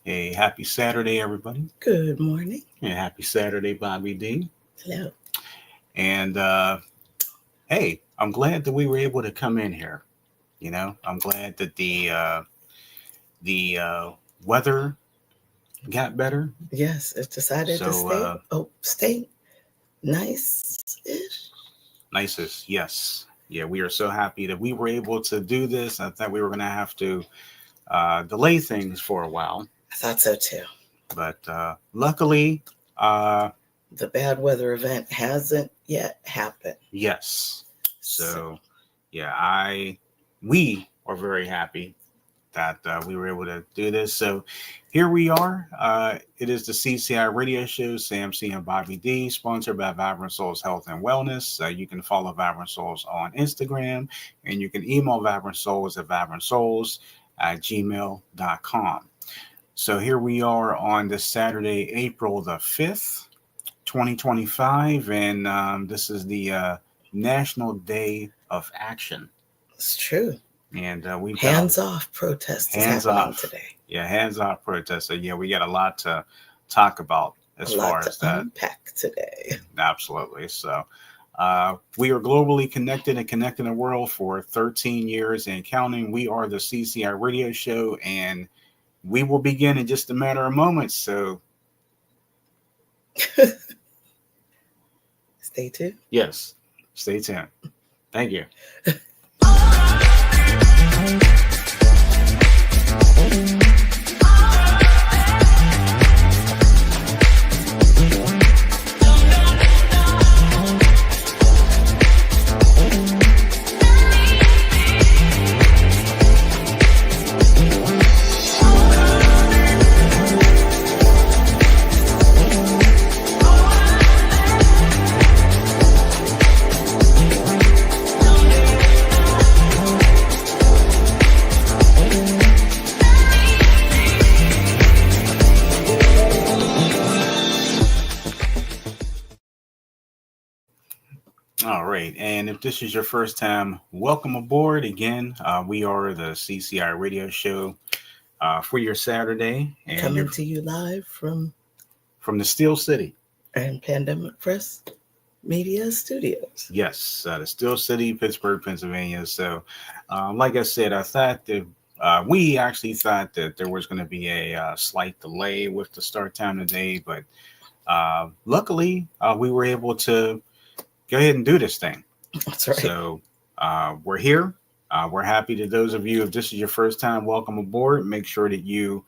Hey, happy Saturday, everybody. Good morning. Yeah, happy Saturday, Bobby D. Hello. And hey, I'm glad that we were able to come in here. I'm glad that the weather got better. Yes, it decided to So stay nice-ish. nicest, yes. Yeah, we are so happy that we were able to do this. I thought we were going to have to delay things for a while, I thought so too. but luckily, The bad weather event hasn't yet happened. yes. So yeah, we are very happy that we were able to do this. So here we are. It is the CCI radio show, Sam C and Bobby D, sponsored by Vibrant Souls Health and Wellness. You can follow Vibrant Souls on Instagram, and you can email Vibrant Souls at vibrantsouls@gmail.com. So here we are on this Saturday, April the 5th, 2025, and this is the National Day of Action. It's true. And we've hands off protest is happening today. Yeah, hands off protest. So yeah, we got a lot to talk about as far as that. Unpack today. Absolutely. So we are globally connected and connecting the world for 13 years and counting. We are the CCI radio show, and we will begin in just a matter of moments. So stay tuned. Yes, stay tuned. Thank you. All right. And if this is your first time, welcome aboard again. We are the CCI radio show for your Saturday. And coming to you live from the Steel City and Pandemic Press Media Studios. Yes, the Steel City, Pittsburgh, Pennsylvania. So like I said, I thought that we actually thought that there was going to be a slight delay with the start time today. But luckily, we were able to go ahead and do this thing. That's right. So we're here. We're happy to those of you, if this is your first time, welcome aboard. Make sure that you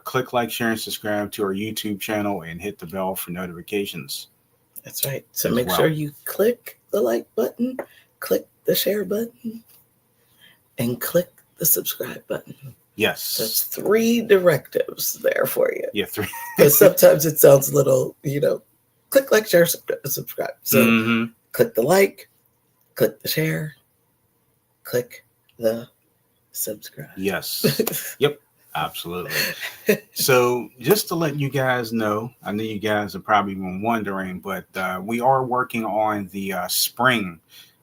click like, share, and subscribe to our YouTube channel and hit the bell for notifications. That's right. So make sure you click the like button, click the share button, and click the subscribe button. Yes. That's 3 directives there for you. Yeah, 3. Because sometimes it sounds a little, click like, share, subscribe. So click the like, click the share, click the subscribe. Yes. Yep. Absolutely. So just to let you guys know, I know you guys are probably been wondering, but we are working on the spring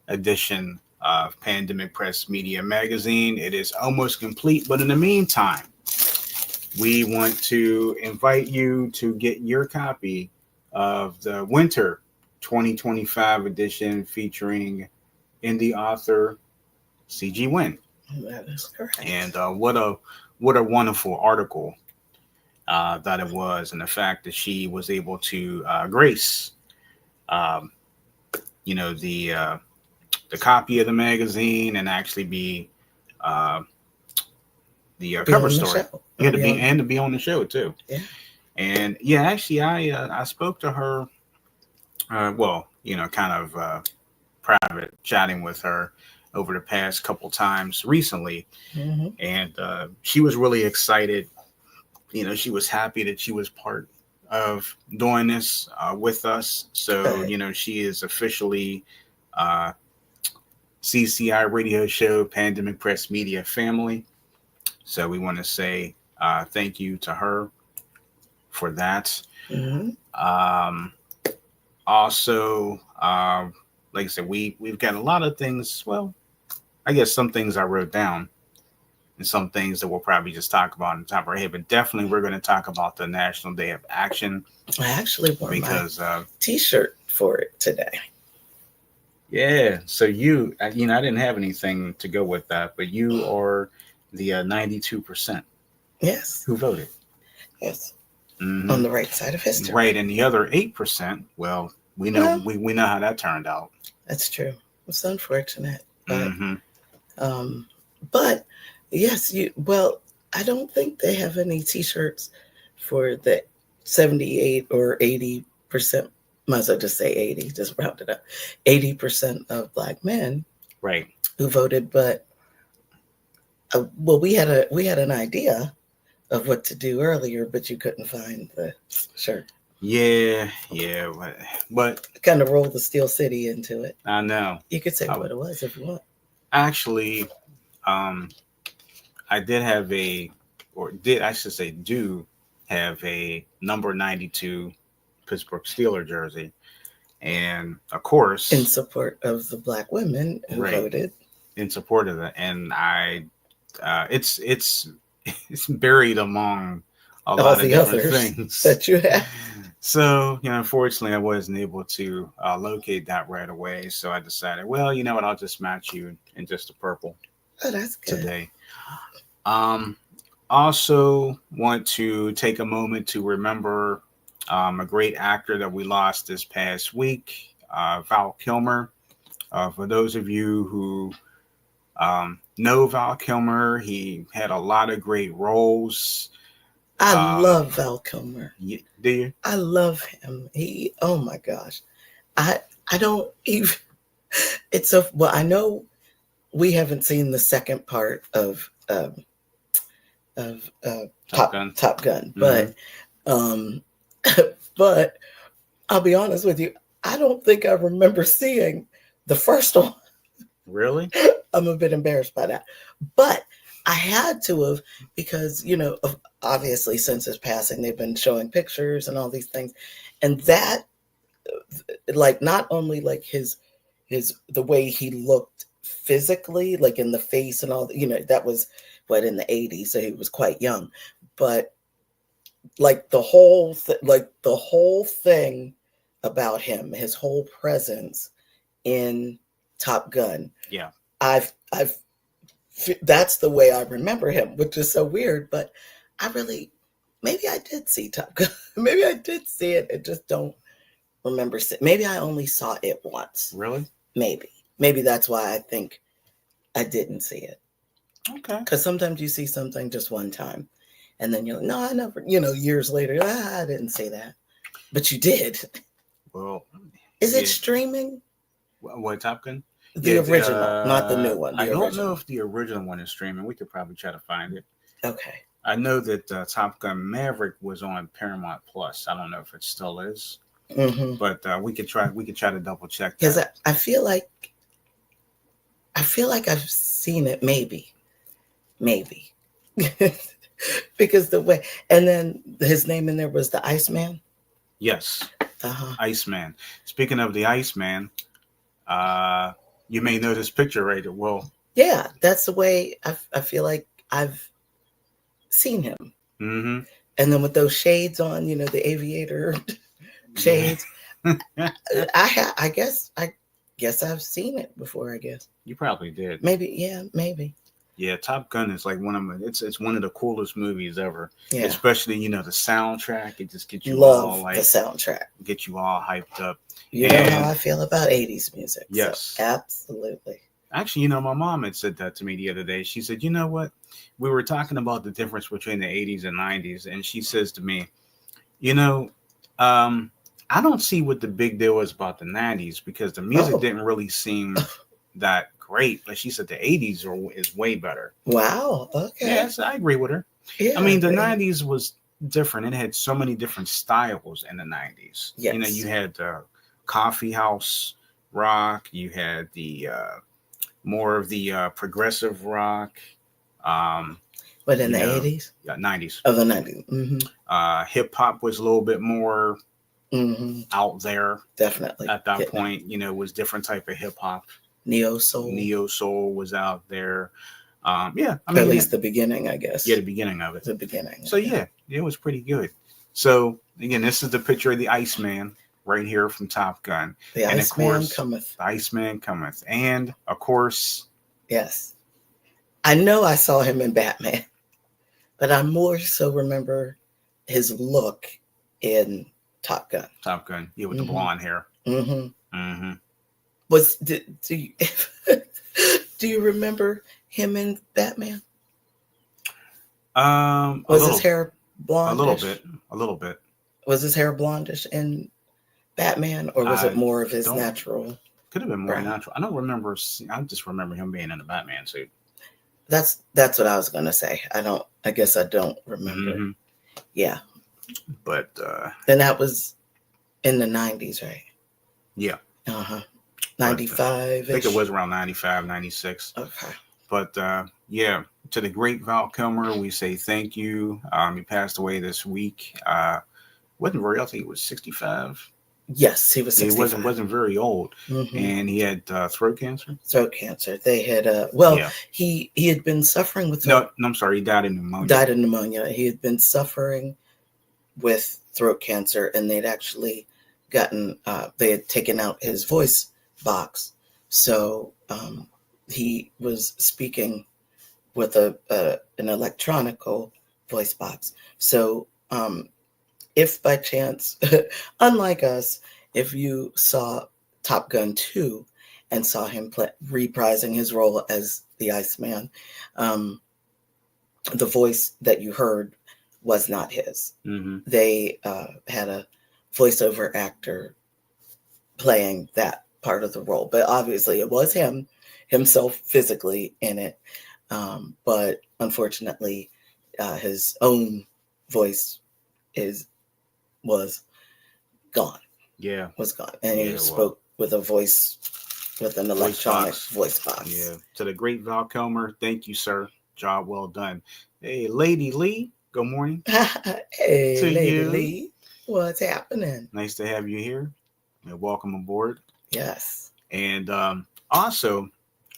edition of Pandemic Press Media Magazine. It is almost complete, but in the meantime, we want to invite you to get your copy of the winter 2025 edition featuring indie author C.G. Wynn. That is correct. And what a wonderful article that it was, and the fact that she was able to grace, the copy of the magazine and actually be the cover story. Yeah, to be on the show too. Yeah. And yeah, actually, I spoke to her. Kind of private chatting with her over the past couple times recently. And she was really excited. She was happy that she was part of doing this with us. So, she is officially CCI radio show, Pandemic Press Media family. So we want to say thank you to her for that. Also, like I said, we've got a lot of things. Well, I guess some things I wrote down and some things that we'll probably just talk about on the top of our head. But definitely, we're going to talk about the National Day of Action. I actually wore because my T-shirt for it today. Yeah, so I didn't have anything to go with that, but you are the 92% Yes. who voted. Yes. Mm-hmm. On the right side of history. Right, and the other 8%, well, we know we know how that turned out. That's true. It's unfortunate, but mm-hmm. But yes, I don't think they have any T-shirts for the 78 or 80%. Might as well just say 80, just round it up. 80% of Black men, right, who voted. But we had an idea of what to do earlier, but you couldn't find the shirt. Yeah, but kind of roll the Steel City into it. I know. You could say what it was if you want. Actually, I did have do have a number 92 Pittsburgh Steeler jersey, and of course, in support of the Black women who voted. In support of that, and it's buried among a lot of different things that you have. So, unfortunately, I wasn't able to locate that right away. So I decided, well, you know what? I'll just match you in just the purple. Oh, that's good. Today. Also want to take a moment to remember a great actor that we lost this past week, Val Kilmer. For those of you who know Val Kilmer, he had a lot of great roles. I love Val Kilmer. Do you? I love him. Oh my gosh. I don't even, I know we haven't seen the second part of Top Gun, mm-hmm. But I'll be honest with you, I don't think I remember seeing the first one. Really? I'm a bit embarrassed by that, but I had to have, because obviously since his passing, they've been showing pictures and all these things, and that, like, not only like his the way he looked physically, like in the face and all, that was in the 80s, so he was quite young, but like the whole thing about him, his whole presence in Top Gun. Yeah, that's the way I remember him, which is so weird, but maybe I did see Top Gun. Maybe I did see it. I just don't remember. Maybe I only saw it once. Really? Maybe that's why I think I didn't see it. Okay. Because sometimes you see something just one time, and then you're like, no, I never, years later, I didn't see that. But you did. Well, is it streaming? What, Top Gun? The original, not the new one. I don't know if the original one is streaming. We could probably try to find it. Okay. I know that Top Gun Maverick was on Paramount Plus. I don't know if it still is, but we could try to double check that. Because I feel like I've seen it, maybe, because the way, and then his name in there was the Iceman. Yes, Iceman. Speaking of the Iceman, you may know this picture right. Well, yeah, that's the way I feel like I've seen him. Mm-hmm. And then with those shades on, the aviator shades. I guess I've seen it before. I guess you probably did. Maybe. Yeah, Top Gun is like it's one of the coolest movies ever. Yeah. Especially the soundtrack. It just gets you all like the soundtrack. Get you all hyped up. You know how I feel about 80s music. Yes, so absolutely. Actually, my mom had said that to me the other day. She said, "You know what? We were talking about the difference between the 80s and 90s, and she says to me, I don't see what the big deal is about the 90s because the music didn't really seem that great. But she said the 80s is way better." Wow. Okay. Yes, I agree with her. Yeah, I mean, the 90s was different. It had so many different styles in the 90s. Yes. You had coffee house rock. You had the more of the progressive rock. But in the 80s? Yeah, 90s. Oh, the 90s. Mm-hmm. Hip hop was a little bit more out there. Definitely. At that point, was different type of hip hop. Neo soul was out there. Yeah, I At mean, least the beginning, I guess. yeah, the beginning of it. The beginning. So yeah, it was pretty good. So again, this is the picture of the Iceman right here from Top Gun, The and of Iceman course, cometh. the Iceman cometh, and of course, Yes. I know I saw him in Batman, but I more so remember his look in Top Gun. Top Gun, yeah, with the Mm-hmm. blonde hair. Mm-hmm. Mm-hmm. Do you, do you remember him in Batman? Was his hair blondish? A little bit. Was his hair blondish in Batman, or was it I more of his don't. natural Could have been more brown? natural. I don't remember. I just remember him being in a Batman suit. That's what I was gonna say. I guess I don't remember. Mm-hmm. Yeah. But And that was in the 90s, right? yeah. 95. I think it was around 95, 96. Okay. But yeah, to the great Val Kilmer, we say thank you. He passed away this week. Wasn't very old. I think he was 65. Yes, he was 65. He wasn't very old, Mm-hmm. and he had throat cancer. Throat cancer. They had he had been suffering with no, I'm sorry, he died of pneumonia. Died of pneumonia. He had been suffering with throat cancer, and they'd actually gotten they had taken out his voice box, so he was speaking with an electronical voice box. So if by chance, unlike us, if you saw Top Gun 2 and saw him reprising his role as the Iceman, the voice that you heard was not his. Mm-hmm. They had a voiceover actor playing that part of the role, but obviously it was himself physically in it. But unfortunately, his own voice was gone. Yeah, was gone, and he spoke with an electronic voice box. Yeah, to the great Val Kilmer, thank you, sir. Job well done. Hey, Lady Lee, good morning. Hey, to Lady you. Lee, what's happening? Nice to have you here. Welcome aboard. Yes. And also,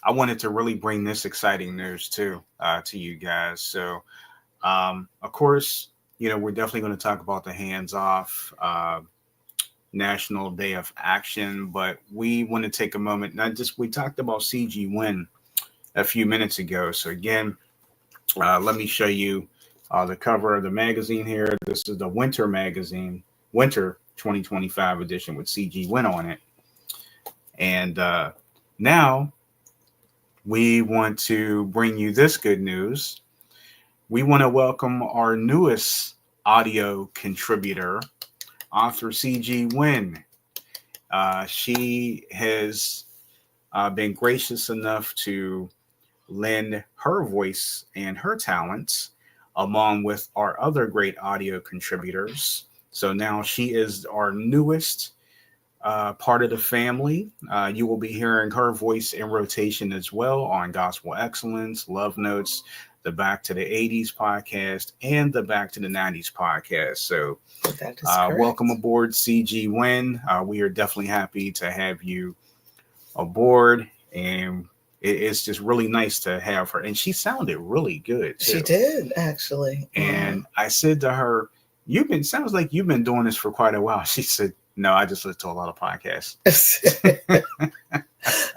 I wanted to really bring this exciting news too to you guys. So, of course, we're definitely going to talk about the hands-off National Day of Action, but we want to take a moment. We talked about CG Win a few minutes ago. So again, let me show you the cover of the magazine here. This is the Winter magazine, Winter 2025 edition with CG Win on it. And now we want to bring you this good news. We want to welcome our newest audio contributor, author CG Win. She has been gracious enough to lend her voice and her talents along with our other great audio contributors. So now she is our newest part of the family. You will be hearing her voice in rotation as well on Gospel Excellence, Love Notes, the Back to the 80s podcast, and the Back to the 90s podcast. So welcome aboard, CG Win. We are definitely happy to have you aboard, and it's just really nice to have her. And she sounded really good too. She did, actually. And I said to her, sounds like you've been doing this for quite a while. She said, no, I just listen to a lot of podcasts.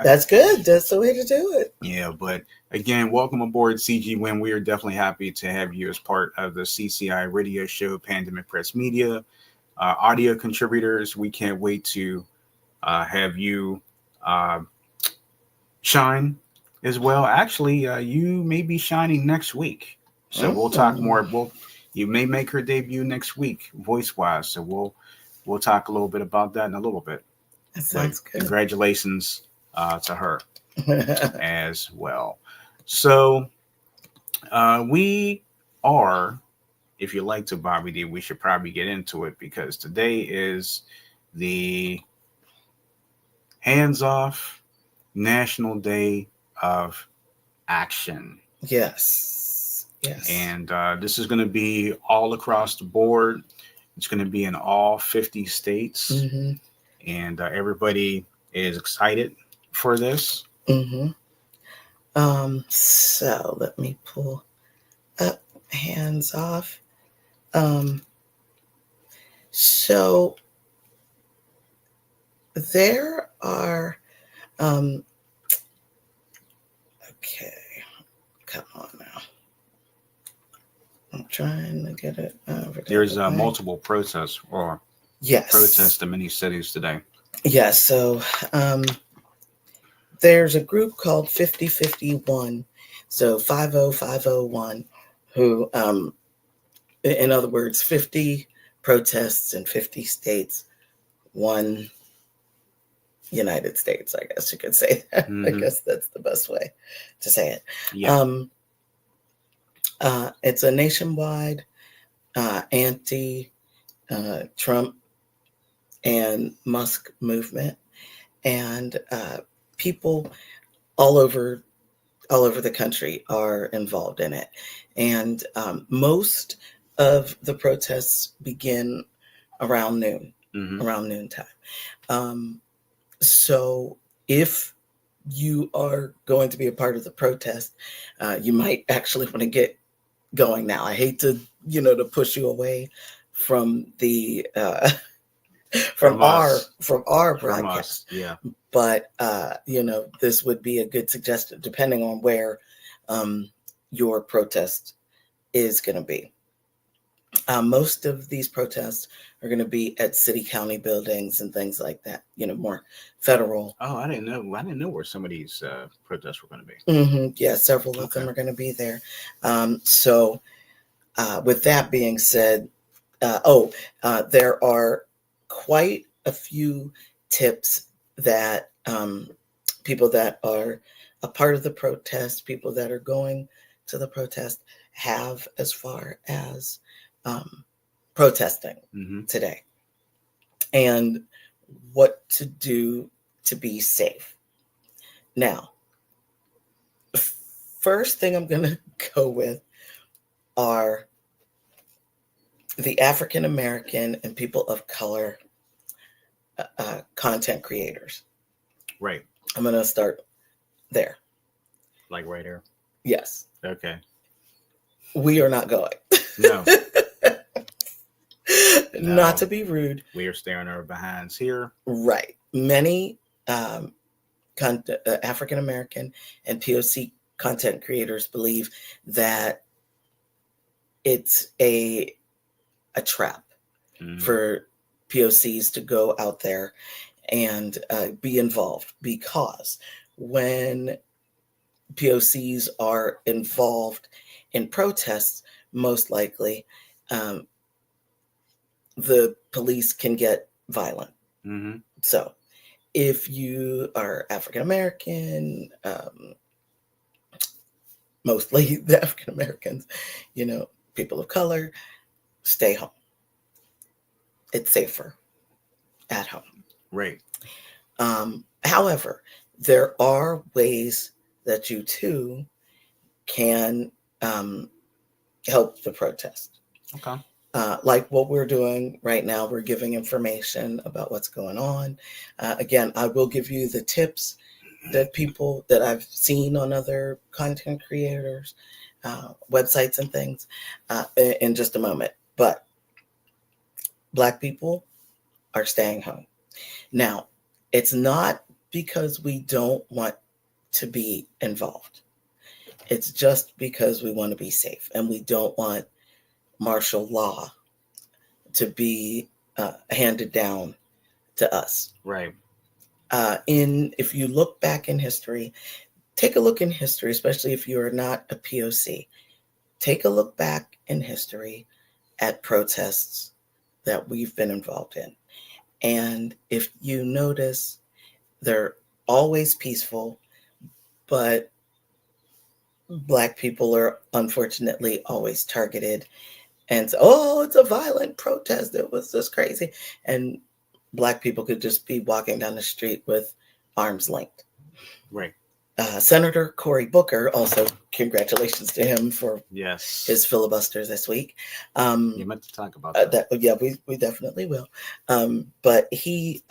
That's good. That's the way to do it. Yeah, but again, welcome aboard, CG Win. We are definitely happy to have you as part of the CCI radio show, Pandemic Press Media, audio contributors. We can't wait to have you shine as well. Actually, you may be shining next week. So we'll talk more. You may make her debut next week, voice-wise. So we'll talk a little bit about that in a little bit. That sounds good. Congratulations to her as well. So we are, if you like to Bobby D, we should probably get into it because today is the hands-off National Day of Action. Yes. And this is going to be all across the board. It's going to be in all 50 states. Mm-hmm. And everybody is excited for this. Mm-hmm. So let me pull up hands off. Um, so there are, okay, come on now. I'm trying to get it over the There's other way. multiple protests or Yes. protests in many cities today. Yes. So there's a group called 5051. So 50501, who, in other words, 50 protests in 50 states, one United States, I guess you could say that. I guess that's the best way to say it. Yeah. It's a nationwide anti-Trump and Musk movement, and people all over the country are involved in it. And most of the protests begin around noon, around noontime. So if you are going to be a part of the protest, you might actually want to get going now. I hate to, to push you away from the from our broadcast. Yeah. But this would be a good suggestion depending on where your protest is going to be. Most of these protests are going to be at city county buildings and things like that, more federal. Oh, I didn't know where some of these protests were going to be. Yeah, several of them are going to be there. So with that being said, there are quite a few tips that people that are a part of the protest, people that are going to the protest have as far as protesting today and what to do to be safe. Now, first thing I'm going to go with are the African American and people of color content creators. Right. I'm going to start there. Like right here? Yes. Okay. We are not going. No. Not to be rude. We are staring our behinds here. Right. Many African American and POC content creators believe that it's a trap for POCs to go out there and be involved, because when POCs are involved in protests, most likely the police can get violent. So if you are African American, mostly the African Americans, people of color, stay home. It's safer at home. Right. However, there are ways that you too can help the protest. Okay. Like what we're doing right now, we're giving information about what's going on. Again, I will give you the tips that people that I've seen on other content creators, websites and things in just a moment. But Black people are staying home. Now, it's not because we don't want to be involved. It's just because we want to be safe and we don't want martial law to be handed down to us. Right. If you look back in history, take a look in history, especially if you are not a POC. Take a look back in history at protests that we've been involved in. And if you notice, they're always peaceful, but Black people are unfortunately always targeted. And so, it's a violent protest. It was just crazy. And Black people could just be walking down the street with arms linked. Right. Senator Cory Booker, also congratulations to him for yes his filibuster this week. You meant to talk about that. Yeah, we definitely will. But he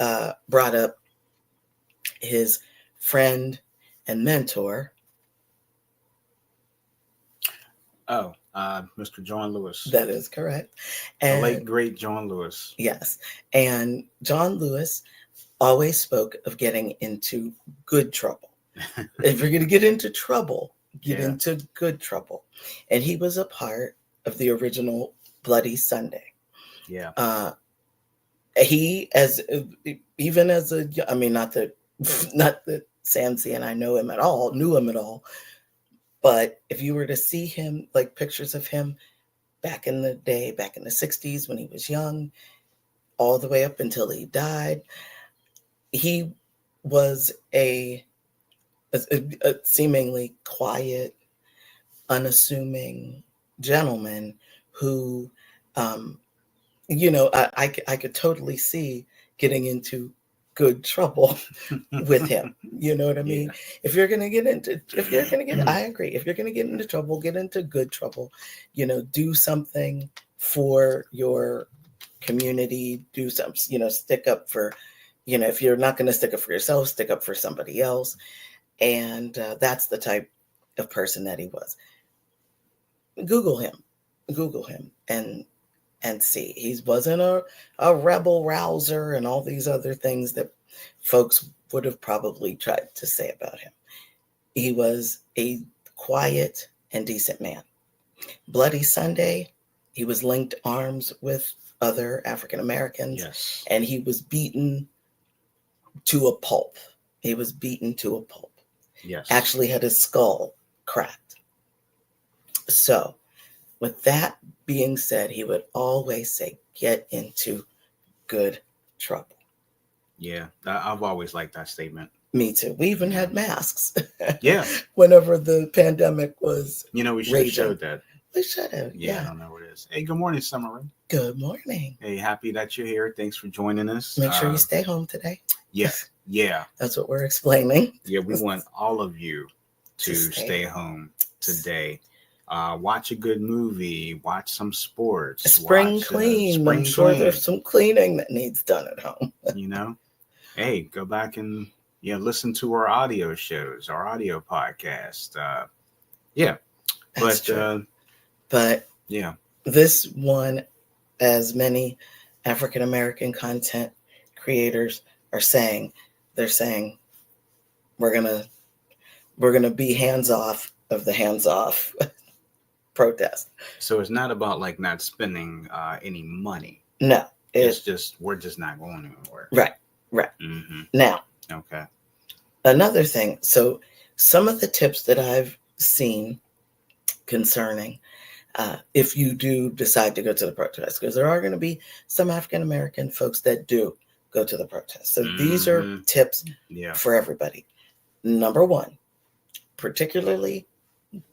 brought up his friend and mentor, Oh, Mr. John Lewis, That is correct. the And late great John Lewis. yes, and John Lewis always spoke of getting into good trouble. If you're going to get into trouble, get Yeah. into good trouble. And he was a part of the original Bloody Sunday. Yeah. He, as even as a, I mean, not that not that Samsey and I knew him at all, but if you were to see him, like pictures of him back in the day, back in the 60s when he was young, all the way up until he died, he was a seemingly quiet, unassuming gentleman who, um, I could totally see getting into good trouble with him. You know what I mean? Yeah. If you're going to I agree. If you're going to get into trouble, get into good trouble. Do something for your community. Do some, stick up for, if you're not going to stick up for yourself, stick up for somebody else. And that's the type of person that he was. Google him, and see. He wasn't a rebel rouser and all these other things that folks would have probably tried to say about him. He was a quiet and decent man. Bloody Sunday, he was linked arms with other African Americans, Yes. and he was beaten to a pulp. Yes. Actually had his skull cracked. So, with that being said, he would always say, get into good trouble. Yeah. I've always liked that statement. Me too. We even had masks. Yeah. Whenever the pandemic was We should have raging. showed that. We should have. Yeah, I don't know what it is. Hey, good morning, Summer. Good morning. Hey, happy that you're here. Thanks for joining us. Make sure you stay home today. Yeah. Yeah. That's what we're explaining. Yeah, we want all of you to stay home today. Watch a good movie. Watch some sports. Spring clean. I'm sure there's some cleaning that needs done at home. Hey, go back and listen to our audio shows, our audio podcast. That's true. But yeah, this one, as many African American content creators are saying, they're saying we're gonna be hands off of the hands off protest. So it's not about like not spending any money. No, it's just we're just not going anywhere. Right. Mm-hmm. Now, okay. Another thing. So some of the tips that I've seen concerning if you do decide to go to the protest, because there are going to be some African American folks that do go to the protest. So these are tips for everybody. Number one, particularly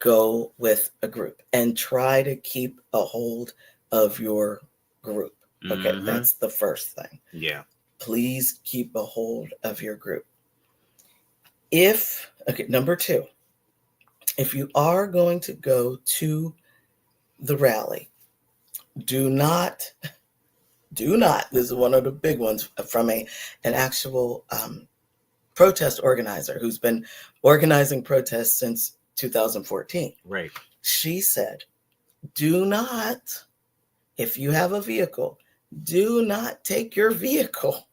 go with a group and try to keep a hold of your group. Okay, that's the first thing. Yeah. Please keep a hold of your group. Number two, if you are going to go to the rally, do not, this is one of the big ones from an actual protest organizer who's been organizing protests since 2014. Right. She said, do not, if you have a vehicle, do not take your vehicle.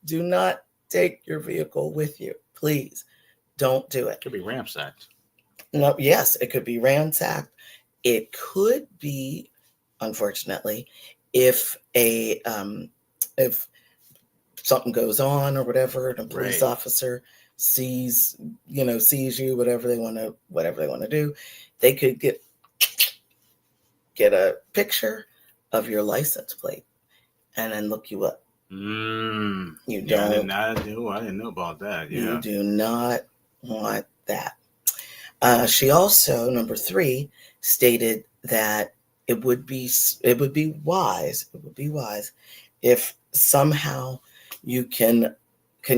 Do not take your vehicle with you. Please don't do it. It could be ransacked. No, yes, it could be ransacked. It could be, unfortunately, if something goes on or whatever, and a police officer sees you, whatever they want to do, they could get a picture of your license plate and then look you up. I didn't know about that. Yeah. You do not want that. She also, number 3, stated that it would be wise if somehow you can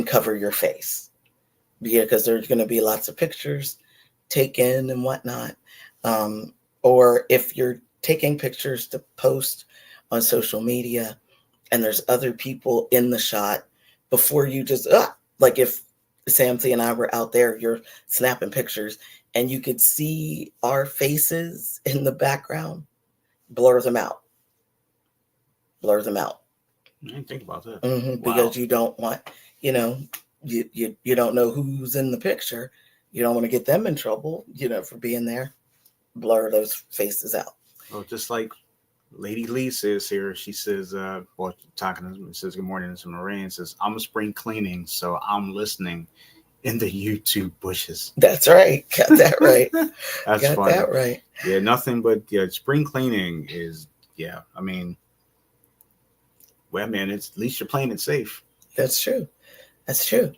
cover your face, because there's going to be lots of pictures taken and whatnot. Or if you're taking pictures to post on social media and there's other people in the shot, before you just, like if Samsey and I were out there, you're snapping pictures and you could see our faces in the background, blur them out. Blur them out. I didn't think about that. Because Wow. you don't want, you know, you don't know who's in the picture. You don't want to get them in trouble, for being there. Blur those faces out. Well, just like Lady Lee says here, she says, well, talking to says, good morning to Marie, and says, I'm spring cleaning, so I'm listening in the YouTube bushes. That's right. Got that right. That's Got funny. that right. Yeah, nothing but spring cleaning is, I mean, well, man, it's at least you're playing it safe. That's true. That's true.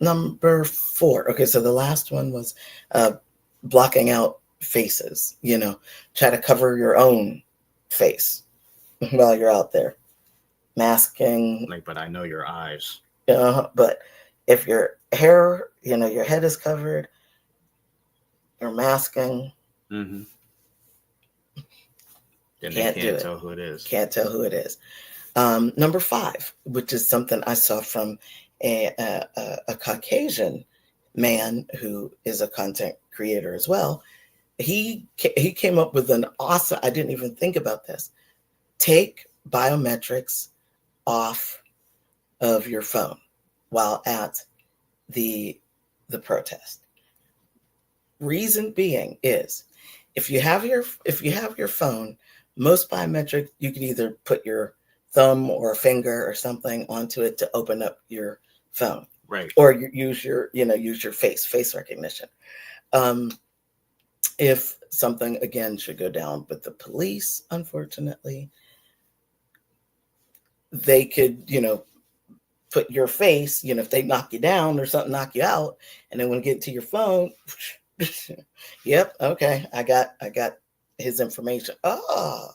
Number 4. Okay, so the last one was blocking out faces. Try to cover your own face while you're out there. Masking. Like, but I know your eyes. But if your hair, your head is covered, you're masking. Mm-hmm. Then Can't they do can't it. tell who it is. Can't tell who it is. Number 5, which is something I saw from a Caucasian man who is a content creator as well. He came up with an awesome, I didn't even think about this. Take biometrics off of your phone while at the protest. Reason being is if you have your phone, most biometric, you can either put your thumb or a finger or something onto it to open up your phone, right? Or use your face recognition. If something again should go down with the police, unfortunately, they could put your face, if they knock you down or something, knock you out, and then when you get to your phone, yep, okay, I got his information. Oh,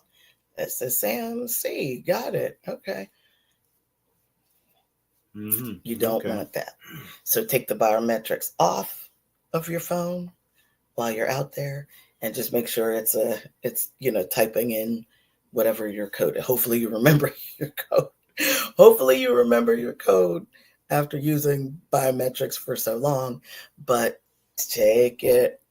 that says Sam C. Got it. Okay. Mm-hmm. You don't want that. So take the biometrics off of your phone while you're out there, and just make sure it's typing in whatever your code. Hopefully you remember your code. Hopefully you remember your code after using biometrics for so long, but take it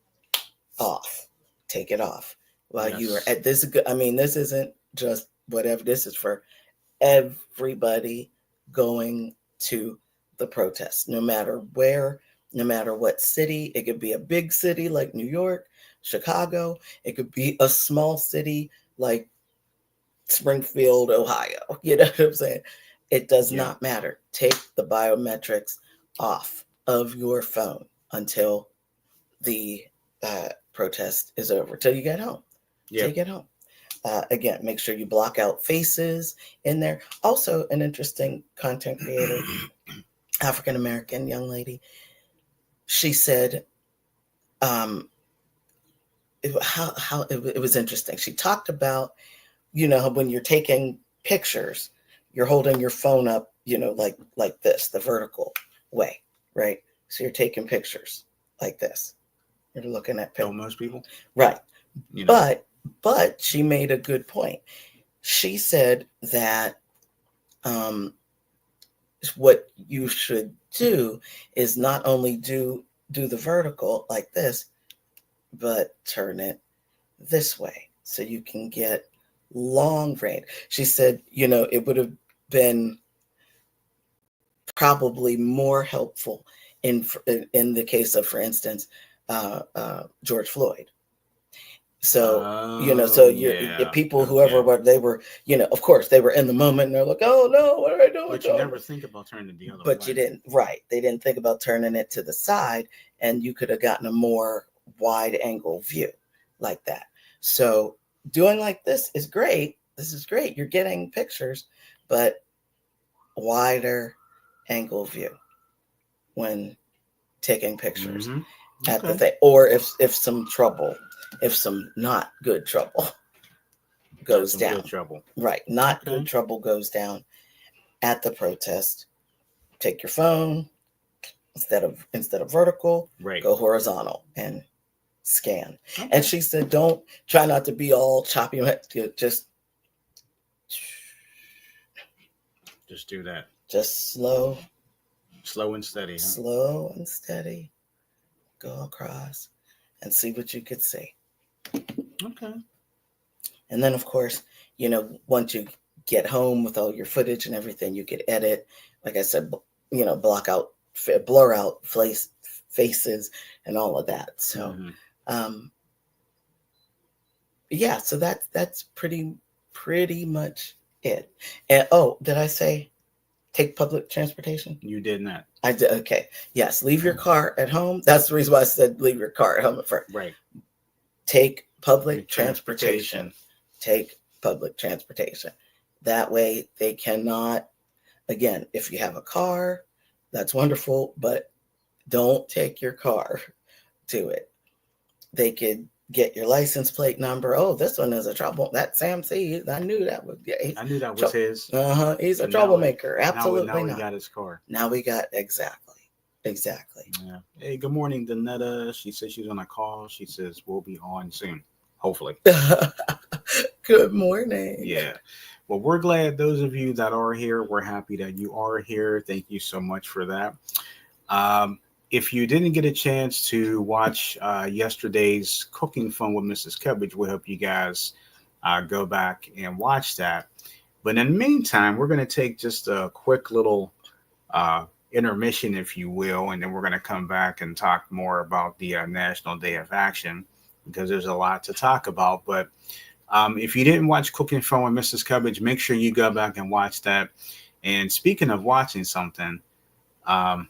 off. Take it off while you are at this. I mean, this isn't just whatever. This is for everybody going to the protest, no matter where, no matter what city. It could be a big city like New York, Chicago. It could be a small city like Springfield, Ohio. You know what I'm saying? It does not matter. Take the biometrics off of your phone until the protest is over, till you get home. Till you get home. Again, make sure you block out faces in there. Also, an interesting content creator, African American young lady. She said, it was interesting. She talked about, when you're taking pictures, you're holding your phone up, like this, the vertical way, right? So you're taking pictures like this. You're looking at pictures. Most people, right? But she made a good point. She said that what you should do is not only do the vertical like this, but turn it this way so you can get long range. She said, it would have been probably more helpful in the case of, for instance, George Floyd. So, people, whoever they were, of course they were in the moment and they're like, oh no, what are I doing? But you never think about turning the other way. But you didn't, right. They didn't think about turning it to the side, and you could have gotten a more wide angle view like that. So doing like this is great. This is great. You're getting pictures, but wider angle view when taking pictures at the thing. Or if some trouble, if some not good trouble goes down. Good trouble. Right. Not good trouble goes down at the protest. Take your phone, instead of vertical, go horizontal and scan. And she said, try not to be all choppy. Just do that. Just slow and steady. Slow and steady. Go across. and see what you could see. Okay. And then, of course, once you get home with all your footage and everything, you could edit. Like I said, blur out faces and all of that. So, yeah. So that's pretty much it. And did I say take public transportation? You did not. I did. Okay. Yes. Leave your car at home. That's the reason why I said leave your car at home at first. Right. Take public transportation. Take public transportation. That way they cannot, again, if you have a car, that's wonderful, but don't take your car to it. They could get your license plate number. Oh, this one is a trouble. That's Sam C. I knew that was. Yeah, I knew that was his. He's a troublemaker. Absolutely now not. We got his car. Now we got exactly. Yeah. Hey, good morning, Danetta. She says she's on a call. She says we'll be on soon, hopefully. Good morning. Yeah. Well, we're glad those of you that are here. We're happy that you are here. Thank you so much for that. If you didn't get a chance to watch yesterday's Cooking Fun with Mrs. Cubbage, we hope you guys go back and watch that. But in the meantime, we're going to take just a quick little intermission, if you will, and then we're going to come back and talk more about the National Day of Action, because there's a lot to talk about. But if you didn't watch Cooking Fun with Mrs. Cubbage, make sure you go back and watch that. And speaking of watching something, I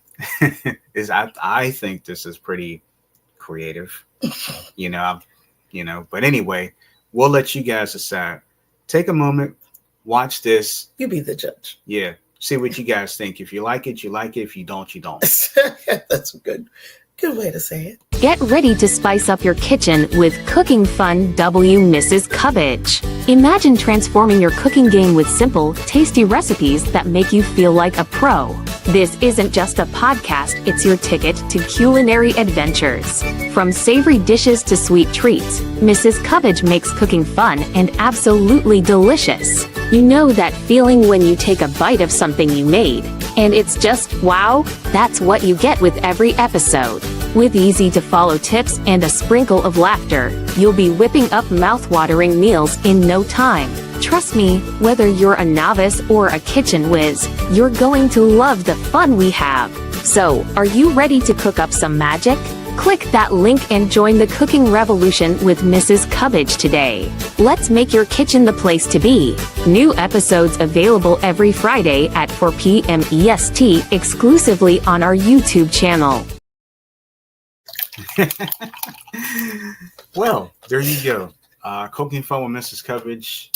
think this is pretty creative, but anyway, we'll let you guys decide. Take a moment, watch this. You be the judge. Yeah. See what you guys think. If you like it, you like it. If you don't, you don't. That's a good way to say it. Get ready to spice up your kitchen with Cooking Fun W Mrs. Cubbage. Imagine transforming your cooking game with simple, tasty recipes that make you feel like a pro. This isn't just a podcast, it's your ticket to culinary adventures. From savory dishes to sweet treats, Mrs. Cubbage makes cooking fun and absolutely delicious. You know that feeling when you take a bite of something you made, and it's just wow? That's what you get with every episode. With easy-to-follow tips and a sprinkle of laughter, you'll be whipping up mouth-watering meals in no time. Trust me, whether you're a novice or a kitchen whiz, you're going to love the fun we have. So, are you ready to cook up some magic? Click that link and join the cooking revolution with Mrs. Cubbage today. Let's make your kitchen the place to be. New episodes available every Friday at 4 p.m. EST exclusively on our YouTube channel. Well, there you go. Cooking Fun with Mrs. Cubbage.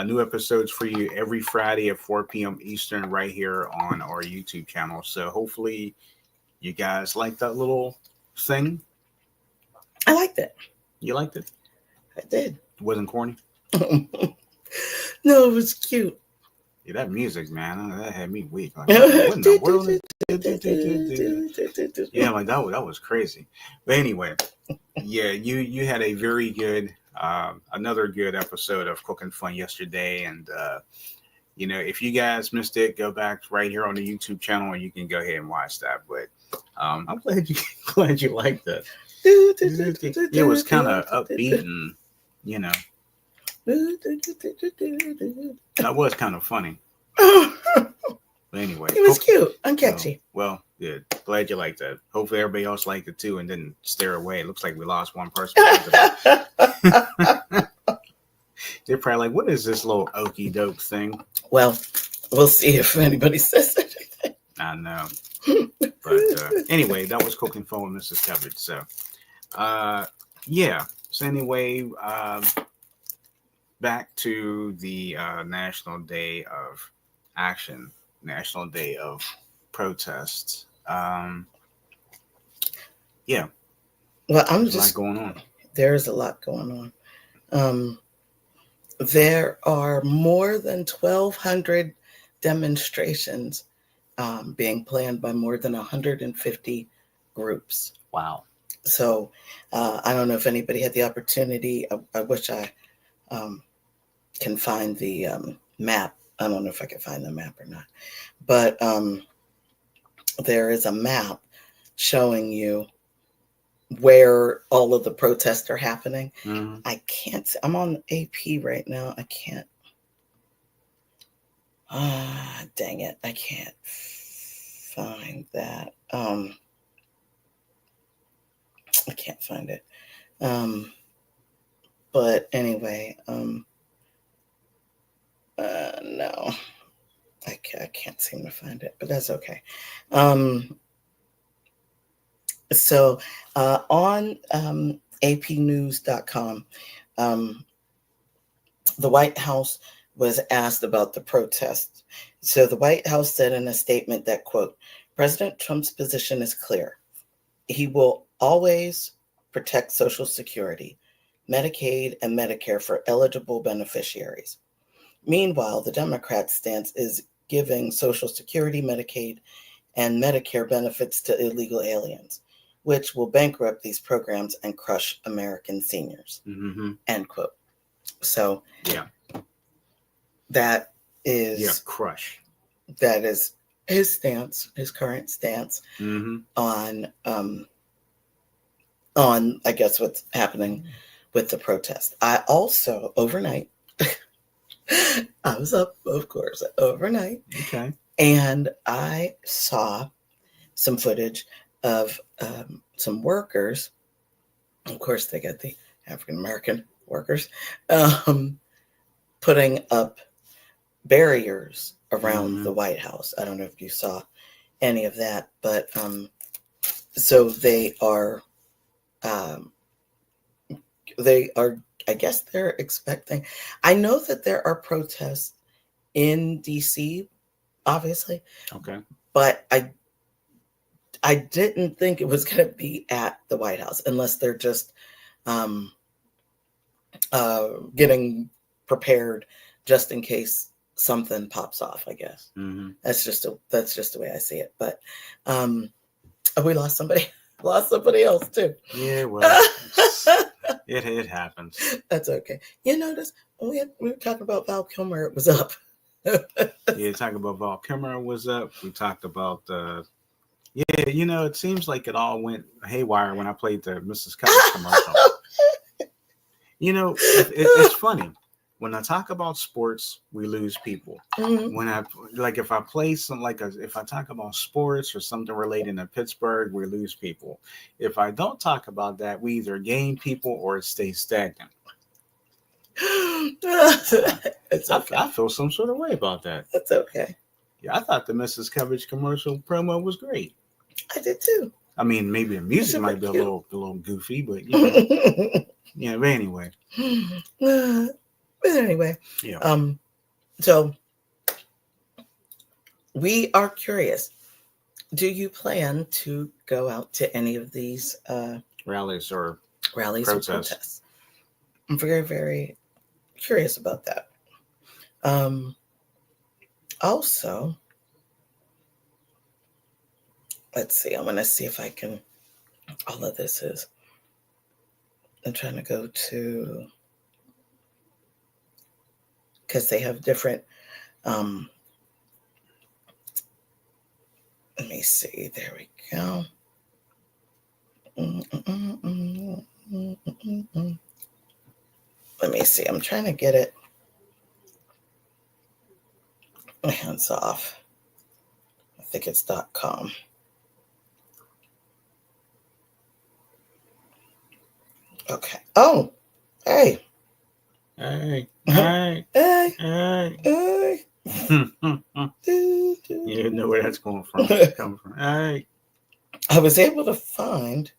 New episodes for you every Friday at 4 p.m. Eastern right here on our YouTube channel. So hopefully you guys like that little thing. I liked it. You liked it? I did. It wasn't corny? No, it was cute. Yeah, that music, man, that had me weak. Like, what in the world? Yeah, like that was crazy. But anyway, yeah, you had a very good, another good episode of Cooking Fun yesterday, and if you guys missed it, go back right here on the YouTube channel, and you can go ahead and watch that. But I'm glad you liked that. It was kind of upbeat, and that was kind of funny. But anyway, it was cute and catchy. Well, good. Glad you liked that. Hopefully everybody else liked it too and didn't stare away. It looks like we lost one person. They're probably like, what is this little okey doke thing? Well, we'll see if anybody says anything. I know. But anyway, that was Cooking Fun with Mrs. Cubbage. So, yeah. So anyway, back to the National Day of Action, National Day of Protests. Yeah. Well, There's a lot going on. There's a lot going on. There are more than 1,200 demonstrations being planned by more than 150 groups. Wow. So I don't know if anybody had the opportunity. I wish I can find the map. I don't know if I can find the map or not. But there is a map showing you where all of the protests are happening. Mm-hmm. I can't. I'm on AP right now. I can't. Dang it! I can't find that. I can't find it. But anyway, no, I can't seem to find it, but that's okay. So on apnews.com, the White House was asked about the protests. So the White House said in a statement that, quote, President Trump's position is clear. He will always protect Social Security, Medicaid, and Medicare for eligible beneficiaries. Meanwhile, the Democrats' stance is giving Social Security, Medicaid, and Medicare benefits to illegal aliens, which will bankrupt these programs and crush American seniors. Mm-hmm. End quote. So yeah, that is crush. That is his stance, his current stance Mm-hmm. on I guess what's happening with the protest. I also overnight I was up, of course, overnight. Okay. And I saw some footage of some workers. Of course, they got the African American workers putting up barriers around the White House. I don't know if you saw any of that, but so they are, I guess they're expecting. I know that there are protests in DC, obviously. Okay. But I didn't think it was going to be at the White House unless they're just getting prepared just in case something pops off, I guess. Mm-hmm. That's just the way I see it. But we lost somebody else too. Yeah, well, it happens. That's okay. You notice we were talking about Val Kilmer, it was up. Yeah, talking about Val Kilmer was up. We talked about it seems like it all went haywire when I played the Mrs. Cummings commercial. It's funny. When I talk about sports, we lose people. Mm-hmm. When if I play if I talk about sports or something related to Pittsburgh, we lose people. If I don't talk about that, we either gain people or stay stagnant. It's okay. I feel some sort of way about that. That's okay. Yeah, I thought the Mrs. Coverage commercial promo was great. I did too. I mean, maybe the music might be a little goofy, but yeah. But anyway. But anyway, yeah. So we are curious. Do you plan to go out to any of these rallies or protests? I'm very, very curious about that. Also, let's see. I'm going to see if I can. All of this is. I'm trying to go to. Because they have different. Let me see. There we go. Let me see. I'm trying to get it. My hands off. I think it's .com. Okay. Oh, hey. Hey. Hey. Hey. Hey. Hey. You know where that's coming from. Hey. I was able to find,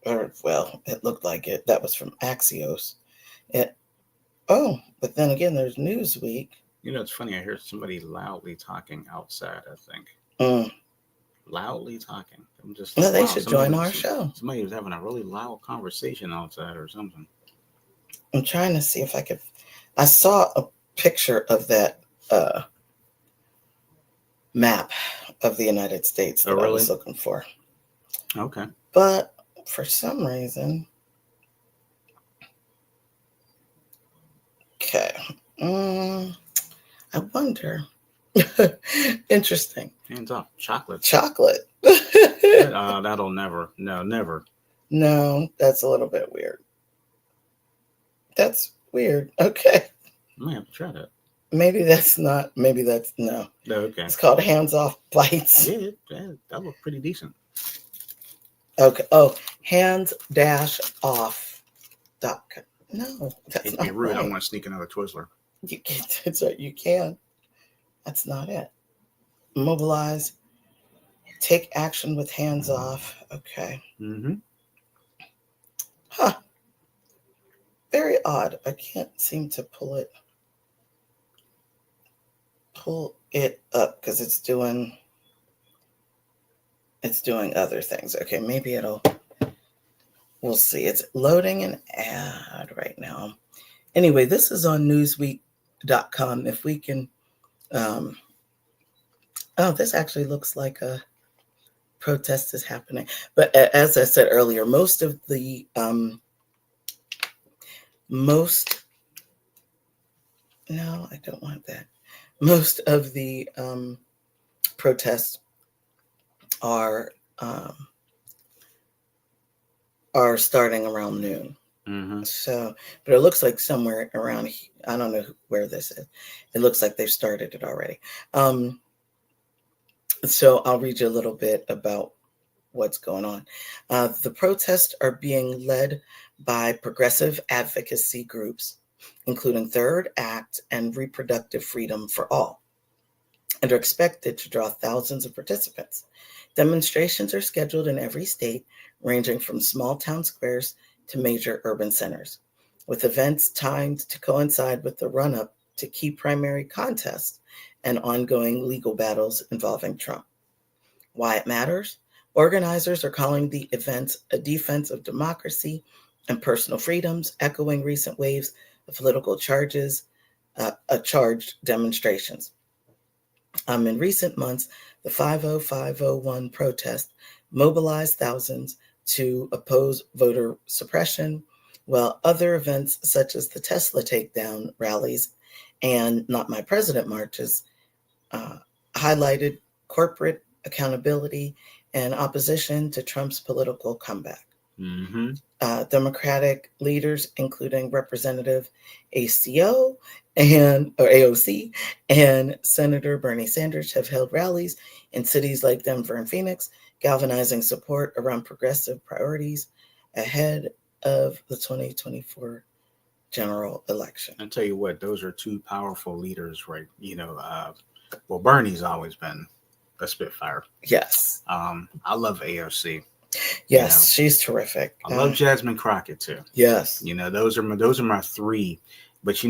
it looked like it. That was from Axios. But then again, there's Newsweek. It's funny. I hear somebody loudly talking outside, I think. Loudly talking. I'm just. Well, they should join our show. Somebody was having a really loud conversation outside or something. I'm trying to see if I could. I saw a picture of that map of the United States that I was looking for. Okay. But for some reason. Okay. I wonder. Interesting. Hands off. Chocolate. Chocolate. That'll never. No, never. No, that's a little bit weird. That's weird. Okay. I might have to try that. Maybe that's no. No, okay. It's called Hands Off Bites. Yeah, that looked pretty decent. Okay. Oh, hands-off.com. No, that's It'd be not rude. I right. want to sneak another Twizzler. You can, it's right, you can. That's not it. Mobilize. Take action with hands off. Okay. Mm-hmm. Huh. Very odd. I can't seem to pull it up because it's doing other things. Okay, maybe we'll see. It's loading an ad right now. Anyway, this is on newsweek.com. If we can this actually looks like a protest is happening. But as I said earlier, most of the no, I don't want that. Most of the protests are starting around noon. Mm-hmm. So, but it looks like somewhere around, I don't know where this is. It looks like they've started it already. So I'll read you a little bit about what's going on. The protests are being led by progressive advocacy groups, including Third Act and Reproductive Freedom for All, and are expected to draw thousands of participants. Demonstrations are scheduled in every state, ranging from small town squares to major urban centers, with events timed to coincide with the run-up to key primary contests and ongoing legal battles involving Trump. Why it matters? Organizers are calling the events a defense of democracy and personal freedoms, echoing recent waves of political charged demonstrations. In recent months, the 50501 protest mobilized thousands to oppose voter suppression, while other events such as the Tesla takedown rallies and Not My President marches highlighted corporate accountability and opposition to Trump's political comeback. Mm-hmm. Democratic leaders, including Representative AOC and Senator Bernie Sanders, have held rallies in cities like Denver and Phoenix, galvanizing support around progressive priorities ahead of the 2024 general election. I tell you what, those are two powerful leaders, right? Well, Bernie's always been a spitfire. Yes. I love AOC. Yes, she's terrific. I love Jasmine Crockett too. Yes. Those are my three. But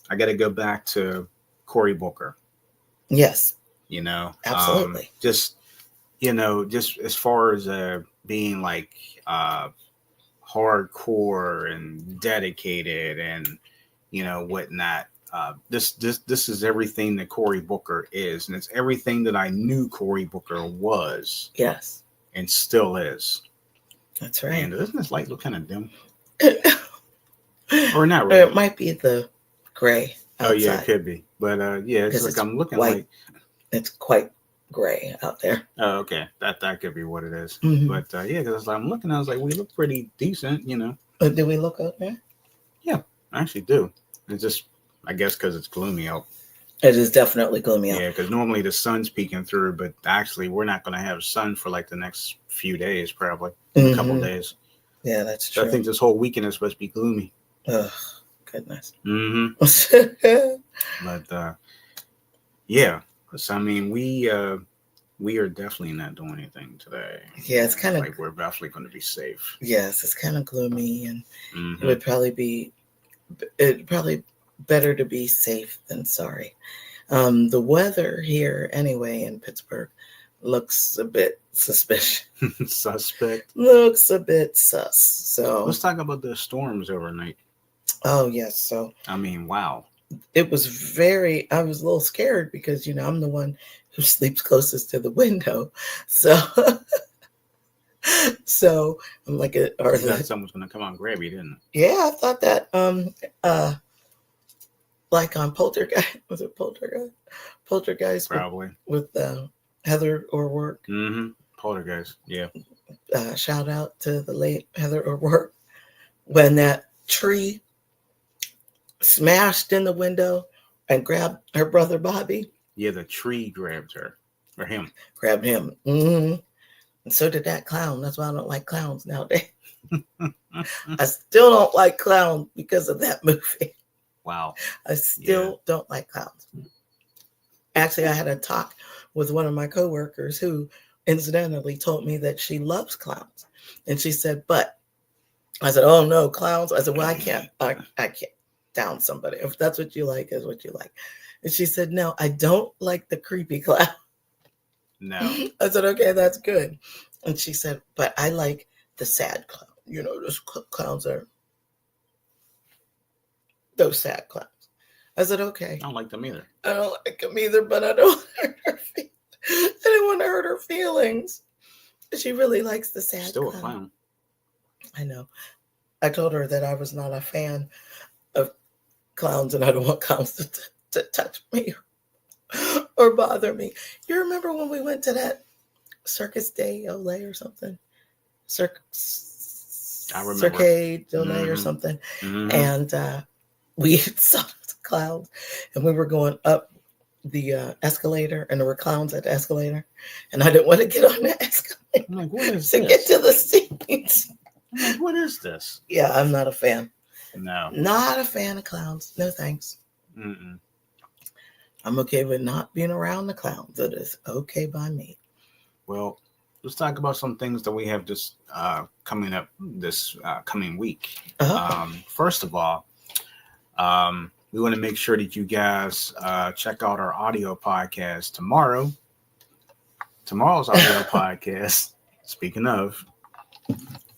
I got to go back to Cory Booker. Yes. Absolutely. Just as far as being like hardcore and dedicated and whatnot. This is everything that Cory Booker is, and it's everything that I knew Cory Booker was. Yes. And still is. That's right. And doesn't this light look kind of dim? Or not really? It might be the gray outside. Oh yeah, it could be. But it's like I'm looking white. It's quite gray out there. Oh, okay. That could be what it is. Mm-hmm. But because I'm looking, I was like, we look pretty decent, Do we look out there? Yeah, I actually do. It's just, I guess, because it's gloomy out. It is definitely gloomy out. Yeah, because normally the sun's peeking through, but actually we're not going to have sun for like the next few days, probably a couple of days. Yeah, that's true. So I think this whole weekend is supposed to be gloomy. Oh, goodness. Mm-hmm. But yeah, so I mean, we are definitely not doing anything today. Yeah, it's kind of like we're definitely going to be safe. Yes, it's kind of gloomy, and it'd probably better to be safe than sorry. The weather here, anyway, in Pittsburgh, looks a bit suspicious. Suspect. Looks a bit sus. So let's talk about the storms overnight. Oh yes. So I mean, wow. It was I was a little scared because I'm the one who sleeps closest to the window. So I'm like, someone's gonna come out and grab you, didn't it? Yeah, I thought that. Like on Poltergeist, was it Poltergeist? Poltergeist, probably with Heather O'Rourke. Mm-hmm. Poltergeist. Yeah. Shout out to the late Heather O'Rourke when that tree smashed in the window and grabbed her brother Bobby. Yeah, the tree grabbed her or him. Grabbed him. Mm-hmm. And so did that clown. That's why I don't like clowns nowadays. I still don't like clowns because of that movie. Wow. I still don't like clowns. Actually, I had a talk with one of my coworkers who incidentally told me that she loves clowns. And she said, but I said, oh no, clowns. I said, well, I can't down somebody. If that's what you like, is what you like. And she said, no, I don't like the creepy clown. No. I said, okay, that's good. And she said, but I like the sad clown. You know, those clowns are those sad clowns. I said, okay. I don't like them either. I don't like them either, but I don't hurt her feelings. I didn't want to hurt her feelings. She really likes the sad Still clown. a clown. I know. I told her that I was not a fan of clowns and I don't want clowns to touch me or bother me. You remember when we went to that Circus de Olay or something? I remember. Circade de Olay or something. Mm-hmm. And we saw the clowns and we were going up the escalator and there were clowns at the escalator. And I didn't want to get on the escalator. I'm like, what is to this? Get to the seats. I'm like, what is this? Yeah, I'm not a fan. No. Not a fan of clowns. No thanks. Mm-mm. I'm okay with not being around the clowns. It is okay by me. Well, let's talk about some things that we have this coming up this coming week. Uh-huh. First of all, we want to make sure that you guys check out our audio podcast tomorrow. Tomorrow's audio podcast, speaking of,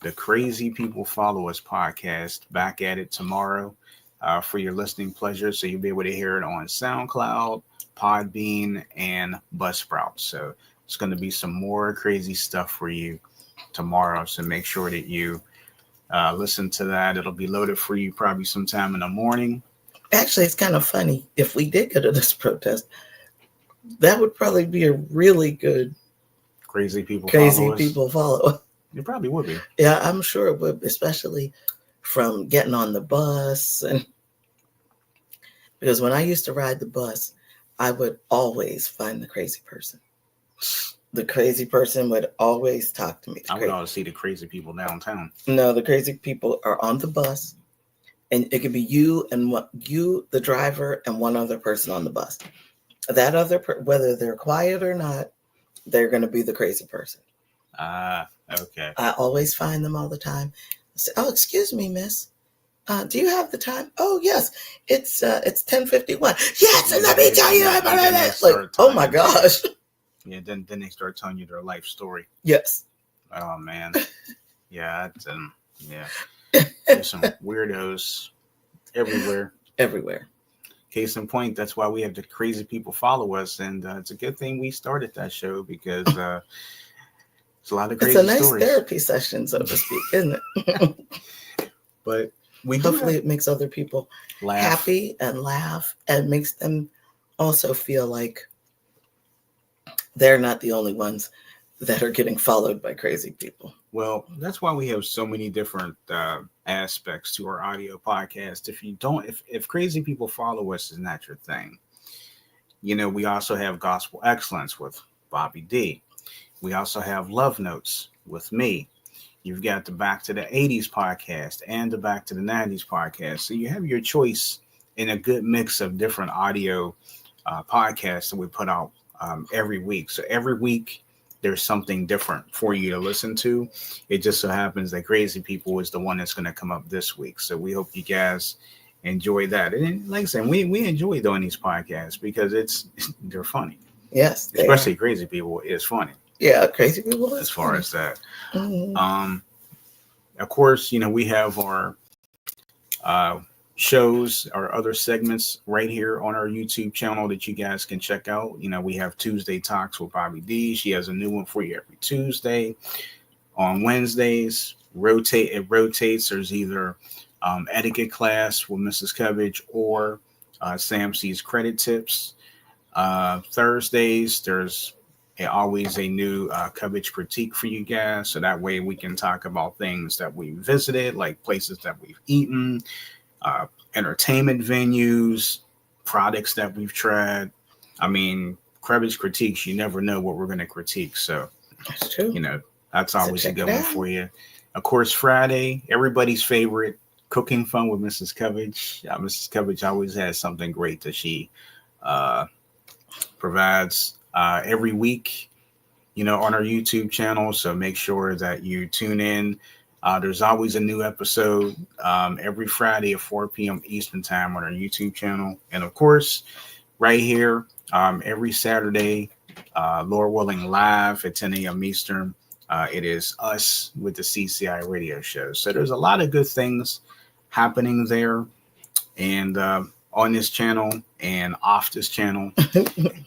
the Crazy People Follow Us podcast, back at it tomorrow for your listening pleasure. So you'll be able to hear it on SoundCloud, Podbean, and Buzzsprout. So it's going to be some more crazy stuff for you tomorrow. So make sure that you listen to that. It'll be loaded for you probably sometime in the morning. Actually, it's kind of funny. If we did go to this protest, that would probably be a really good Crazy People follow us. It probably would be. Yeah, I'm sure it would, especially from getting on the bus. And because when I used to ride the bus, I would always find the crazy person. The crazy person would always talk to me. I would always see the crazy people downtown. No, the crazy people are on the bus. And it could be you, the driver, and one other person on the bus. That other, whether they're quiet or not, they're going to be the crazy person. Okay. I always find them all the time. I say, oh, excuse me, miss. Do you have the time? Oh, yes. It's 10:51. Yes, and let me tell you about it. Like, oh my gosh. Yeah, then they start telling you their life story. Yes. Oh man. Yeah, it's yeah. There's some weirdos everywhere. Everywhere. Case in point, that's why we have the Crazy People Follow Us, and it's a good thing we started that show because it's a lot of crazy stories. It's a nice therapy session, so to speak, isn't it? But hopefully it makes other people laugh. Happy and laugh, and makes them also feel like they're not the only ones that are getting followed by crazy people. Well, that's why we have so many different aspects to our audio podcast. If Crazy People Follow Us is not your thing, we also have Gospel Excellence with Bobby D. We also have Love Notes with me. You've got the Back to the 80s podcast and the Back to the 90s podcast. So you have your choice in a good mix of different audio podcasts that we put out every week. So every week, there's something different for you to listen to. It just so happens that Crazy People is the one that's going to come up this week. So we hope you guys enjoy that. And like I said, we enjoy doing these podcasts because they're funny. Yes. Especially Crazy People is funny. Yeah, Crazy People is as far funny. As that. Mm-hmm. Of course, we have our shows or other segments right here on our YouTube channel that you guys can check out. We have Tuesday Talks with Bobby D. She has a new one for you every Tuesday. On Wednesdays, it rotates. There's either etiquette class with Mrs. Covage or Sam C's credit tips. Thursdays, there's always a new coverage critique for you guys. So that way we can talk about things that we visited, like places that we've eaten, entertainment venues, products that we've tried. I mean, coverage critiques, you never know what we're going to critique. So, That's true. That's always a check good it one out. for you. Of course, Friday, everybody's favorite, Cooking Fun with Mrs. Covage. Mrs. Covage always has something great that she provides every week, on our YouTube channel. So make sure that you tune in. There's always a new episode every Friday at 4 p.m. Eastern Time on our YouTube channel. And of course, right here, every Saturday, Lord willing, live at 10 a.m. Eastern. It is us with the CCI radio show. So there's a lot of good things happening there and on this channel and off this channel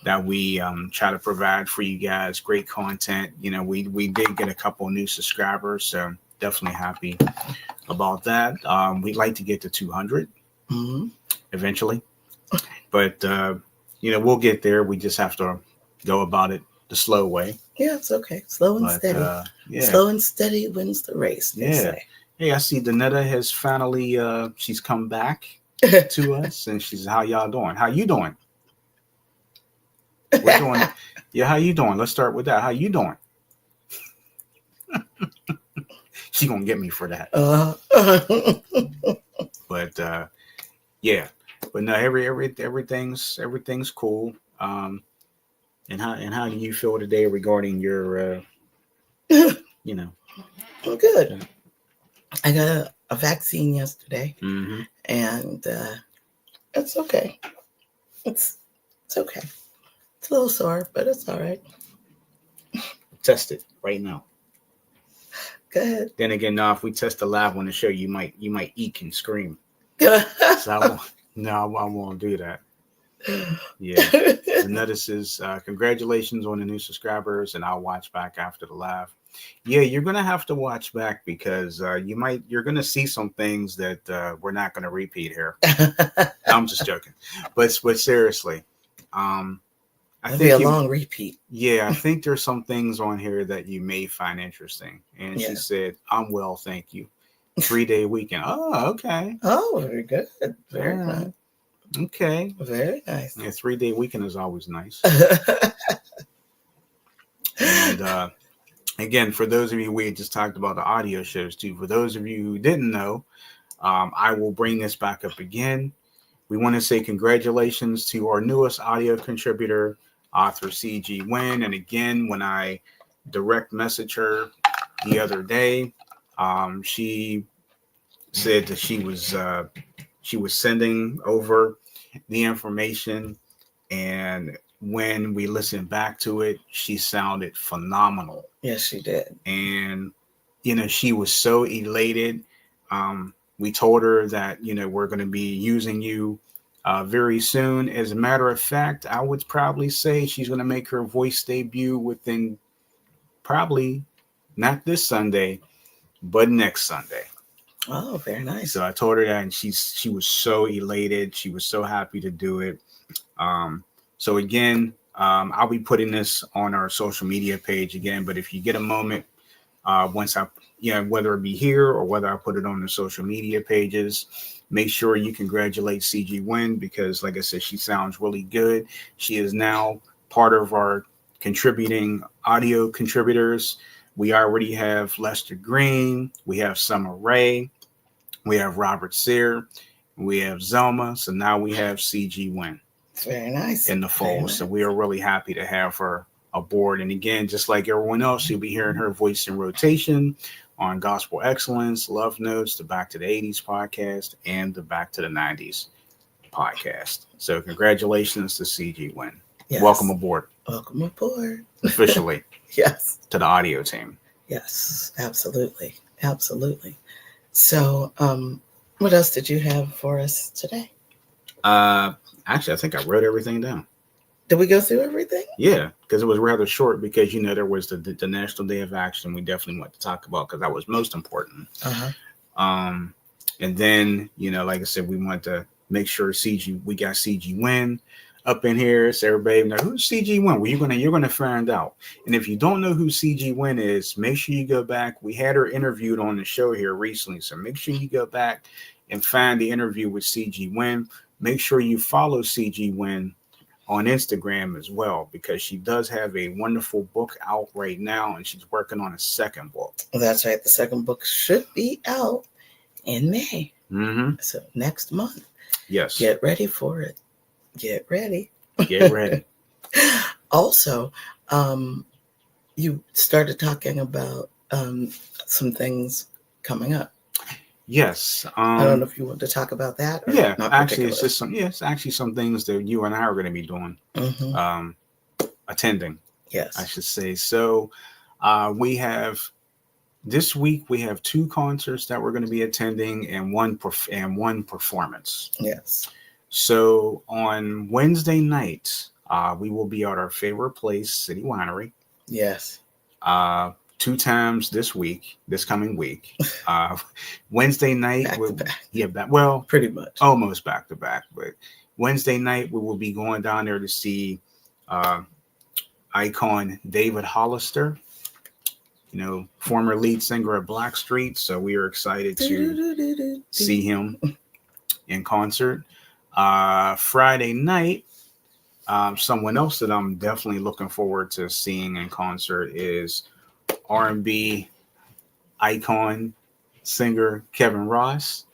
that we try to provide for you guys. Great content. We did get a couple of new subscribers, so definitely happy about that. We'd like to get to 200 eventually, but we'll get there. We just have to go about it the slow way. Yeah, it's okay. Slow and steady. Slow and steady wins the race, they say. Hey, I see Danetta has finally she's come back to us, and she's, how y'all doing? How you doing? We're doing. Yeah, how you doing? Let's start with that. How you doing? She gonna get me for that. But but no, everything's cool. And how do you feel today regarding your I'm good. I got a vaccine yesterday, and it's okay. It's okay. It's a little sore, but it's all right. Test it right now. Go ahead. Then again, now if we test the live on the show, you might eek and scream. So I won't do that. Yeah. Another says, congratulations on the new subscribers, and I'll watch back after the live. Yeah, you're gonna have to watch back because you're gonna see some things that we're not gonna repeat here. I'm just joking, but seriously, I think it'll be a long repeat. Yeah, I think there's some things on here that you may find interesting. And she said, "I'm well, thank you." 3-day weekend. Oh, okay. Oh, very good. Very nice. Okay. Very nice. Yeah, 3-day weekend is always nice. And again, for those of you, we had just talked about the audio shows too. For those of you who didn't know, I will bring this back up again. We want to say congratulations to our newest audio contributor, author CG Wynn. And again, when I direct message her the other day, she said that she was sending over the information, and when we listened back to it, she sounded phenomenal. Yes, she did. And she was so elated. We told her that we're going to be using you very soon. As a matter of fact, I would probably say she's going to make her voice debut within probably not this Sunday, but next Sunday. Oh, very nice. So I told her that, and she was so elated. She was so happy to do it. So again, I'll be putting this on our social media page again. But if you get a moment, once whether it be here or whether I put it on the social media pages, make sure you congratulate CG Wynn, because like I said, she sounds really good. She is now part of our contributing audio contributors. We already have Lester Green, we have Summer Ray, we have Robert Sear, we have Zelma. So now we have CG Wynn. It's very nice. In the fold. Nice. So we are really happy to have her aboard. And again, just like everyone else, you'll be hearing her voice in rotation on Gospel Excellence, Love Notes, the Back to the 80s podcast, and the Back to the 90s podcast. So congratulations to CG Wynn. Yes. Welcome aboard. Welcome aboard. Officially. Yes. To the audio team. Yes, absolutely. Absolutely. So what else did you have for us today? Actually, I think I wrote everything down. Did we go through everything? Yeah, because it was rather short, because there was the National Day of Action we definitely want to talk about, because that was most important. And then, like I said, we want to make sure we got CG Wynn. up in here. So everybody know who's CG Win. Well, you're gonna find out. And if you don't know who CG Win is, make sure you go back. We had her interviewed on the show here recently, so make sure you go back and find the interview with CG Win. Make sure you follow CG Win on Instagram as well, because she does have a wonderful book out right now, and she's working on a second book. That's right. The second book should be out in May. Mm-hmm. So next month. Yes. Get ready for it. Get ready. Get ready. Also, you started talking about some things coming up. Yes. I don't know if you want to talk about that. Or Yeah, not actually, it's actually some things that you and I are going to be doing, attending. Yes, I should say. So, we have this week. We have 2 concerts that we're going to be attending, and one performance. Yes. So on Wednesday night, we will be at our favorite place, City Winery. Yes. 2 times this coming week. Wednesday night, pretty much almost back to back. But Wednesday night, we will be going down there to see icon David Hollister, former lead singer of Blackstreet. So we are excited to see him in concert. Friday night, someone else that I'm definitely looking forward to seeing in concert is R&B icon singer Kevin Ross.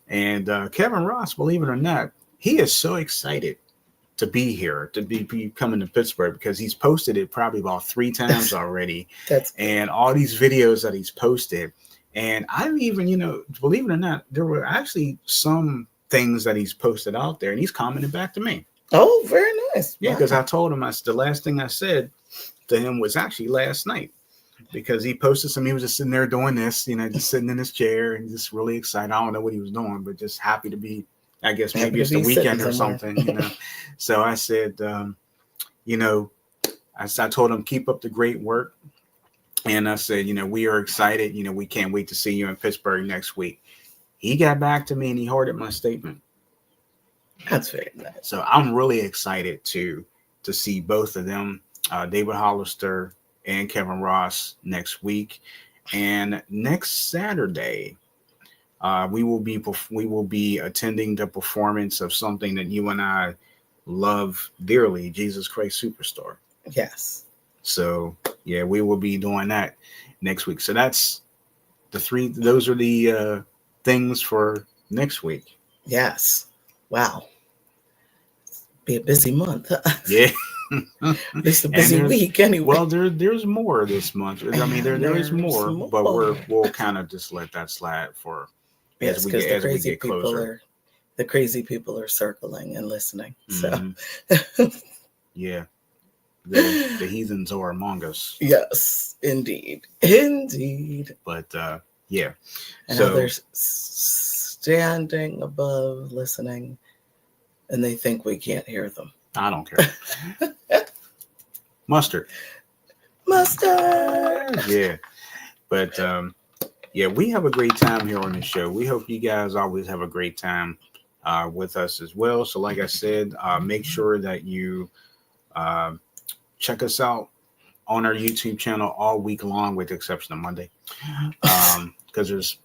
And Kevin Ross, believe it or not, he is so excited to be here, to be coming to Pittsburgh, because he's posted it probably about 3 times already. And all these videos that he's posted. And I've even, believe it or not, there were actually some things that he's posted out there, and he's commented back to me. Oh, very nice. Yeah, because I told him the last thing I said to him was actually last night, because he posted some. He was just sitting there doing this, just sitting in his chair and just really excited. I don't know what he was doing, but just happy to be. I guess maybe it's the weekend or something, So I said, I told him, keep up the great work, and I said, we are excited. We can't wait to see you in Pittsburgh next week. He got back to me and he hearted my statement. That's very nice. So I'm really excited to see both of them, David Hollister and Kevin Ross, next week. And next Saturday, we will be attending the performance of something that you and I love dearly, Jesus Christ Superstar. Yes. So yeah, we will be doing that next week. So that's the 3. Those are the things for next week. Yes. Wow. Be a busy month. Yeah. It's a busy week anyway. Well, there's more this month. I mean, there is more, but we'll kind of just let that slide for as we get closer. The crazy people are circling and listening. So yeah. The heathens are among us. Yes, indeed. But yeah. And others standing above listening, and they think we can't hear them. I don't care. Mustard. Yeah. But yeah, we have a great time here on the show. We hope you guys always have a great time with us as well. So like I said, make sure that you check us out on our YouTube channel all week long, with the exception of Monday, because there's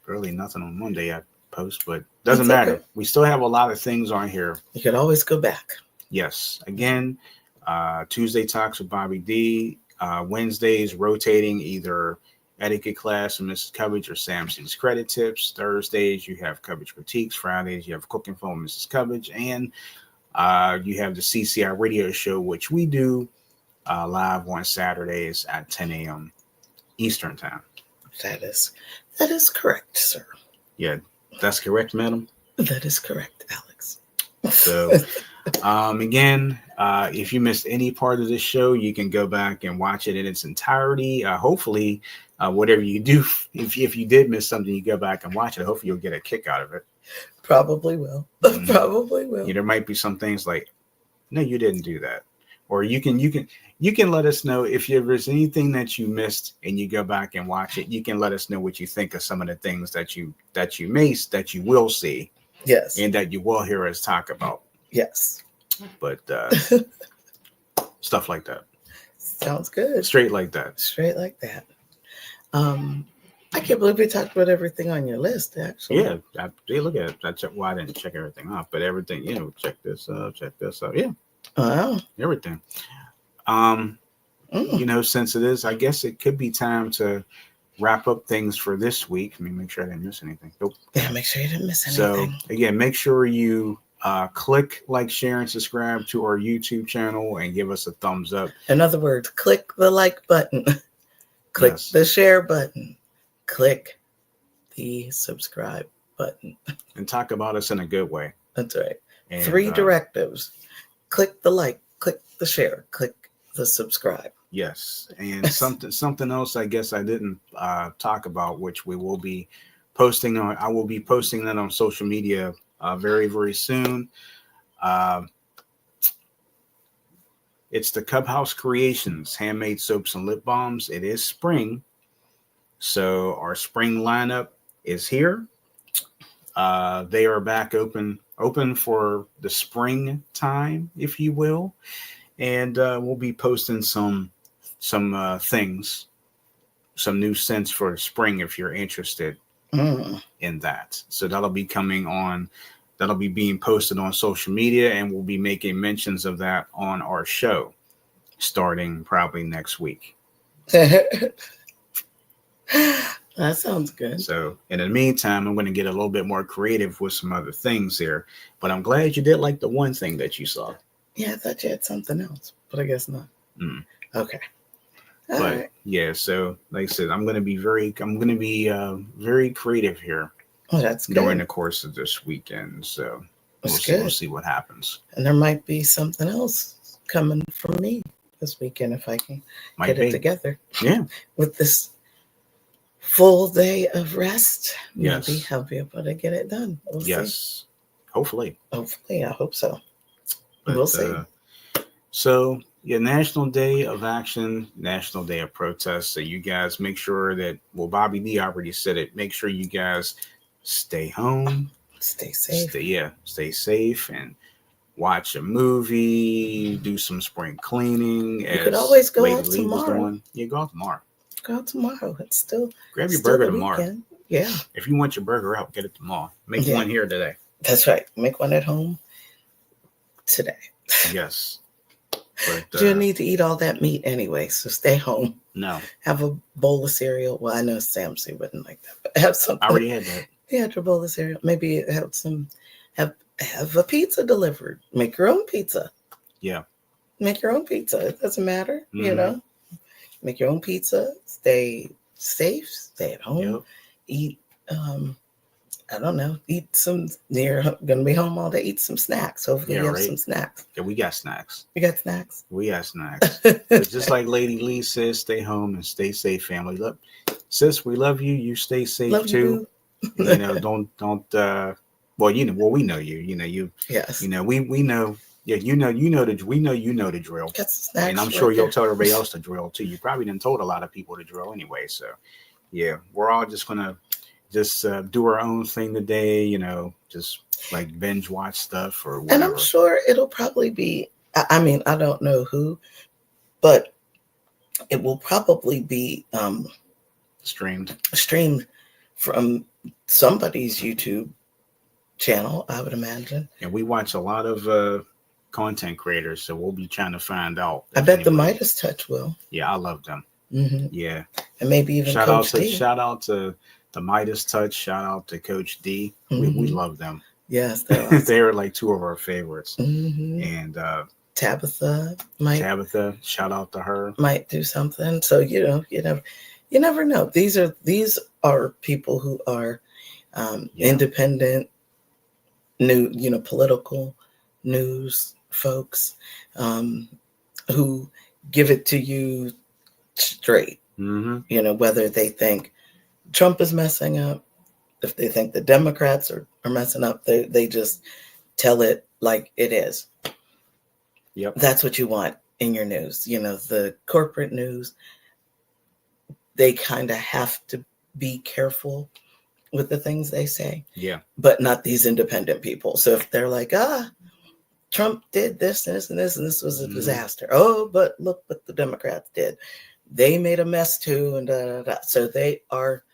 really nothing on Monday I post, but doesn't matter. Okay. We still have a lot of things on here. You can always go back. Yes. Again, Tuesday Talks with Bobby D. Wednesdays rotating either etiquette class with Mrs. Cubbage or Samson's credit tips. Thursdays you have Cubbage critiques. Fridays you have cooking for Mrs. Cubbage, and you have the CCI radio show, which we do live on Saturdays at 10 a.m. Eastern time. That is correct, sir. Yeah, that's correct, madam. That is correct, Alex. So, again, if you missed any part of this show, you can go back and watch it in its entirety. Hopefully, whatever you do, if you did miss something, you go back and watch it. Hopefully, you'll get a kick out of it. Probably will. Probably will. Yeah, there might be some things like, no, you didn't do that. Or you can let us know if there's anything that you missed and you go back and watch it. You can let us know what you think of some of the things that you will see. Yes. And that you will hear us talk about. Yes. but stuff like that. Sounds good. Straight like that. Straight like that. I can't believe we talked about everything on your list, actually. Yeah, look at it. I didn't check everything off, but everything, check this out. Yeah, Wow. everything. Mm. Since it is, I guess it could be time to wrap up things for this week. Let me make sure I didn't miss anything. Nope. Yeah, make sure you didn't miss So anything. again, make sure you click like, share, and subscribe to our YouTube channel and give us a thumbs up. In other words, click the like button, click the share button, click the subscribe button. And talk about us in a good way. That's right. And, 3 directives. Click the like, click the share, click the subscribe. Yes. And something else I guess I didn't talk about, which we will be posting on. I will be posting that on social media very, very soon. It's the Cub House Creations handmade soaps and lip balms. It is spring, so our spring lineup is here. They are back open for the spring time, if you will, and we'll be posting some things, some new scents for spring if you're interested in that. So that'll be coming on. That'll be being posted on social media, and we'll be making mentions of that on our show starting probably next week. That sounds good. So in the meantime, I'm going to get a little bit more creative with some other things here. But I'm glad you did like the one thing that you saw. Yeah, I thought you had something else, but I guess not. Okay. All but right. Yeah, so like I said, I'm going to be very creative here. Oh, that's good. During the course of this weekend. So we'll see what happens. And there might be something else coming from me this weekend if I can get it together. Yeah. With this full day of rest, yes. Maybe I'll be able to get it done. We'll see. Hopefully. Hopefully, I hope so. But, we'll see. So, National Day of Action, National Day of Protest. So you guys make sure that, Bobby D already said it, make sure you guys stay home. Stay safe. Stay safe and watch a movie, do some spring cleaning. You could always go out Lee tomorrow. Yeah, go out tomorrow. Go out tomorrow. It's still grab your burger tomorrow. Weekend. Yeah. If you want your burger out, get it tomorrow. Make one here today. That's right. Make one at home today. Yes. But you need to eat all that meat anyway, so stay home. No. Have a bowl of cereal. Well, I know Sam C wouldn't like that, but have something. I already had that. Yeah, your bowl of cereal. Maybe have a pizza delivered. Make your own pizza. Yeah. Make your own pizza. It doesn't matter, Make your own pizza. Stay safe. Stay at home. Yep. Eat. I don't know. Eat some. You're gonna be home all day. Eat some snacks. Hopefully, you have some snacks. Yeah, we got snacks. You got snacks. We got snacks. But just like Lady Lee says, stay home and stay safe, family. Look, sis, we love you. You stay safe too. Don't. We know you. You. Yes. We know. Yeah, we know you know the drill. Got some snacks. And I'm sure you'll tell everybody else to drill too. You probably done told a lot of people to drill anyway. So, yeah, we're all just gonna do our own thing today. Just like binge watch stuff or whatever. And I'm sure it'll probably be. I mean, I don't know who, but it will probably be streamed from somebody's YouTube channel, I would imagine. And we watch a lot of content creators, so we'll be trying to find out. I bet the Midas Touch will. Yeah, I love them. Mm-hmm. Yeah, and maybe even shout out to the Midas Touch. Shout out to Coach D. Mm-hmm. We love them. Yes, they're awesome. They are like two of our favorites. Mm-hmm. And Tabitha, shout out to her. Might do something. So you never know. These are people who are independent, new, political news folks who give it to you straight. Mm-hmm. Whether they think Trump is messing up, if they think the Democrats are messing up, they just tell it like it is. Yep. That's what you want in your news. The corporate news, they kind of have to be careful with the things they say. Yeah. But not these independent people. So if they're like, Trump did this and this and this, and this was a Mhm. disaster. Oh, but look what the Democrats did. They made a mess too, and da, da, da. So they are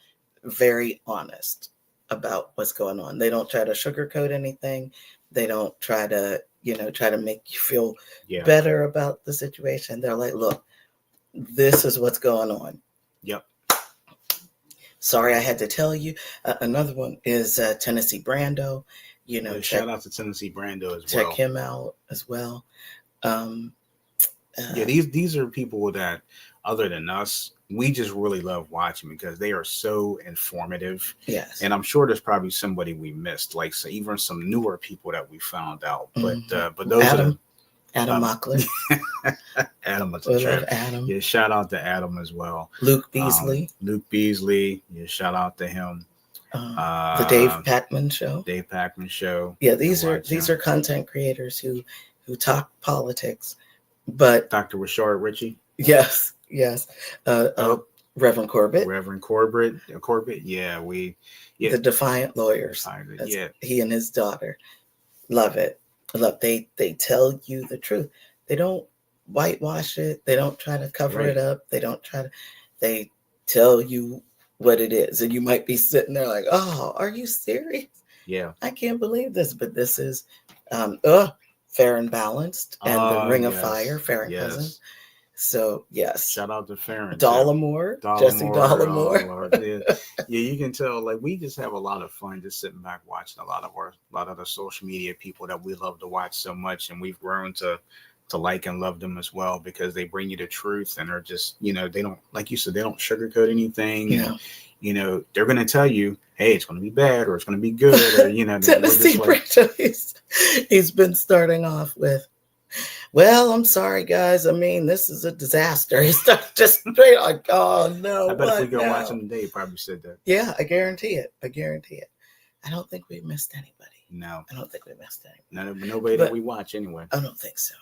very honest about what's going on. They don't try to sugarcoat anything. They don't try to, try to make you feel Yeah. better about the situation. They're like, look, this is what's going on. Yep. Sorry, I had to tell you. Another one is Tennessee Brando. Shout out to Tennessee Brando as check well. him out as well. Yeah, these are people that, other than us, we just really love watching because they are so informative. Yes. And I'm sure there's probably somebody we missed, like even some newer people that we found out. But those Adam are Mockler. Adam was We a love trip. Adam. Yeah, shout out to Adam as well. Luke Beasley. Yeah, shout out to him. The Dave Packman Show. Dave Packman Show. Yeah, these are content creators who talk politics, but Dr. Rashard Ritchie. yes. Reverend Corbett. Reverend Corbett. Yeah, the Defiant Lawyers. Yeah, he and his daughter. Love it. They tell you the truth. They don't whitewash it. They don't try to cover it up. They tell you what it is. And you might be sitting there like, oh, are you serious? Yeah. I can't believe this. But this is Fair and Balanced and the Ring of Fire, Fair and Cousin. So yes. Shout out to Farron. Jesse Dollamore. Yeah, you can tell, like, we just have a lot of fun just sitting back watching a lot of the social media people that we love to watch so much, and we've grown to like and love them as well because they bring you the truth and are just, they don't, like you said, they don't sugarcoat anything. Yeah. And, they're going to tell you, hey, it's going to be bad or it's going to be good, or Tennessee Brando, he's been starting off with, well, I'm sorry, guys. I mean, this is a disaster. He starts just straight like, oh, no. I bet if we go watch him today, he probably said that. Yeah, I guarantee it. I don't think we missed anybody. No. I don't think we missed anybody. Nobody that we watch anyway. I don't think so.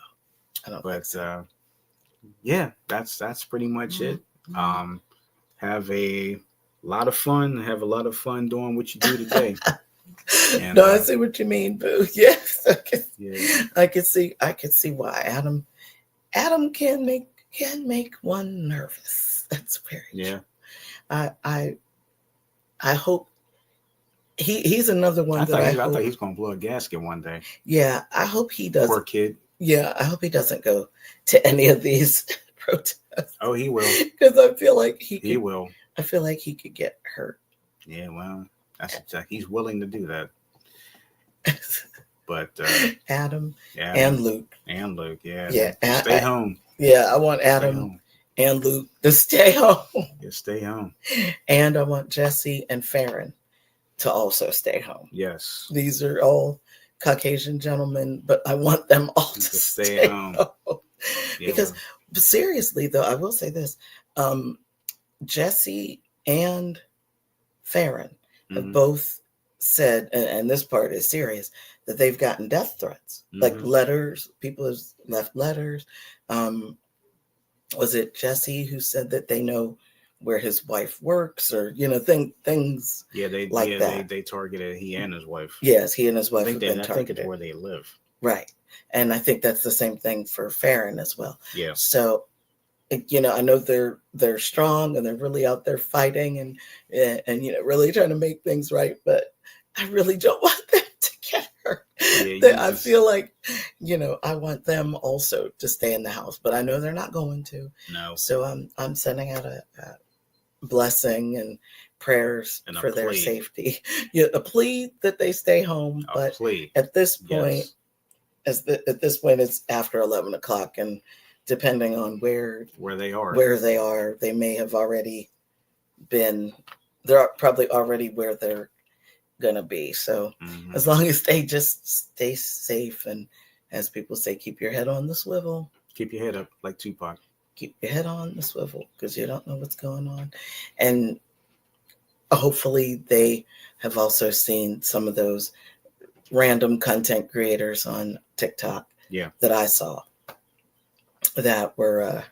Yeah, that's pretty much it. Have a lot of fun. Have a lot of fun doing what you do today. And, I see what you mean, Boo. Yes, I can see why Adam can make one nervous. That's very true. I hope he's another one. I thought he's gonna blow a gasket one day. Yeah, I hope he doesn't. Poor kid. Yeah, I hope he doesn't go to any of these protests. Oh, he will. Because I feel like he will. I feel like he could get hurt. Yeah, well, he's willing to do that. But Adam and Luke, yeah, stay home. Yeah, I want Adam and Luke to stay home. Yeah, stay home. And I want Jesse and Farron to also stay home. Yes, these are all Caucasian gentlemen, but I want them all to stay home. Because seriously, though, I will say this: Jesse and Farron have both said, and this part is serious, that they've gotten death threats, like letters. People have left letters. Was it Jesse who said that they know where his wife works, or things? Yeah, they targeted he and his wife. Yes, he and his wife have been targeted. I think it's where they live. Right, and I think that's the same thing for Farron as well. Yeah. So, I know they're strong and they're really out there fighting and really trying to make things right, but I really don't want them to get hurt. Yeah, I feel like, I want them also to stay in the house, but I know they're not going to. No. So I'm sending out a blessing and prayers and for their safety. Yeah, a plea that they stay home, but at this point, at this point, it's after 11 o'clock, and depending on where they are, they may have already been. They're probably already where they're gonna be. So as long as they just stay safe, and as people say, keep your head on the swivel. Keep your head up like Tupac. Keep your head on the swivel, because you don't know what's going on. And hopefully they have also seen some of those random content creators on TikTok that I saw that were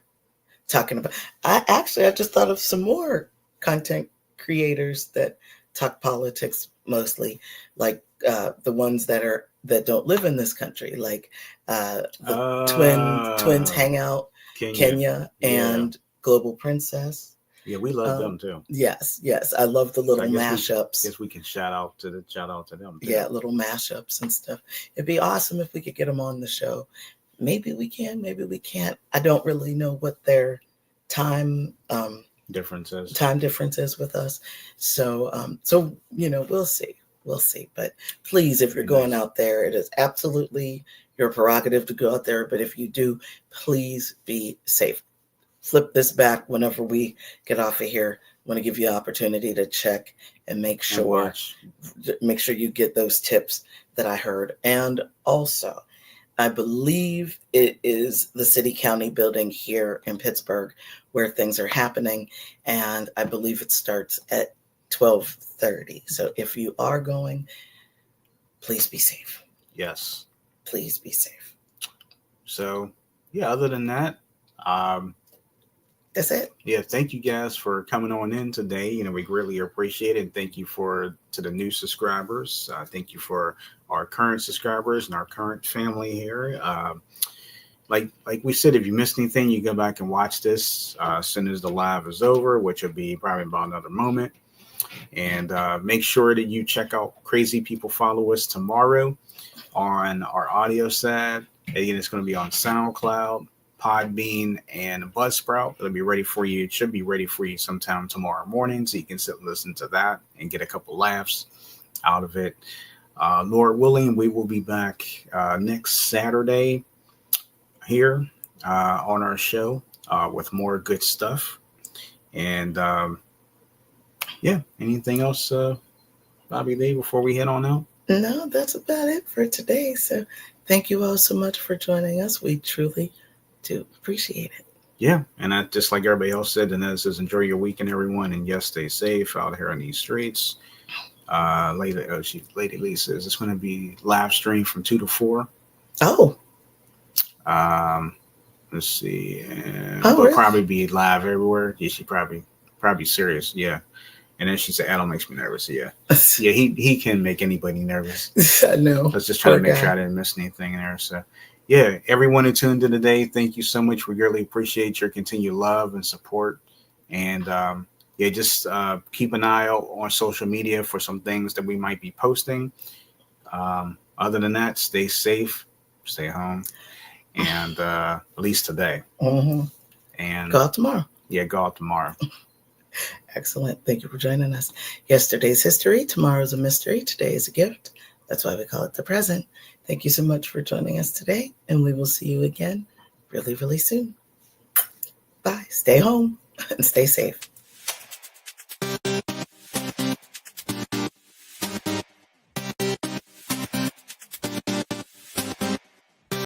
talking about. I just thought of some more content creators that talk politics, mostly like the ones that are that don't live in this country, like the twins hangout, Kenya and Global Princess. Yeah, we love them too. Yes, I love the little mashups. I guess we can shout out to them too. Yeah, little mashups and stuff. It'd be awesome if we could get them on the show. Maybe we can, maybe we can't. I don't really know what their time differences with us. So we'll see. But please, if you're going out there, it is absolutely your prerogative to go out there. But if you do, please be safe. Flip this back whenever we get off of here. I want to give you an opportunity to check and make sure you get those tips that I heard. And also, I believe it is the City County building here in Pittsburgh where things are happening. And I believe it starts at 12:30. So if you are going, please be safe. Yes. Please be safe. So, yeah, other than that, that's it. Yeah, thank you guys for coming on in today. We greatly appreciate it. And thank you to the new subscribers. Thank you for our current subscribers and our current family here. Like we said, if you missed anything, you go back and watch this as soon as the live is over, which will be probably about another moment. And make sure that you check out Crazy People Follow Us tomorrow on our audio side. Again, it's going to be on SoundCloud, Podbean, and Buzzsprout. It'll be ready for you. It should be ready for you sometime tomorrow morning, so you can sit and listen to that and get a couple laughs out of it. Lord willing, we will be back next Saturday here on our show with more good stuff. And anything else, Bobby Lee, before we head on out? No, that's about it for today. So thank you all so much for joining us. We truly do appreciate it. Yeah, and I just like everybody else said, and that says enjoy your weekend, everyone, and yes, stay safe out here on these streets. Lady Lee says it's going to be live stream from 2 to 4. Oh. Let's see. Really? Probably be live everywhere. Yeah, she probably serious. Yeah. And then she said, Adam makes me nervous. Yeah. Yeah, he can make anybody nervous. I know. Let's just try to make sure I didn't miss anything in there. So, yeah, everyone who tuned in today, thank you so much. We really appreciate your continued love and support. And, just keep an eye out on social media for some things that we might be posting. Other than that, stay safe, stay home, and at least today. Mm-hmm. And go out tomorrow. Yeah, go out tomorrow. Excellent. Thank you for joining us. Yesterday's history. Tomorrow's a mystery. Today is a gift. That's why we call it the present. Thank you so much for joining us today. And we will see you again really, really soon. Bye. Stay home and stay safe.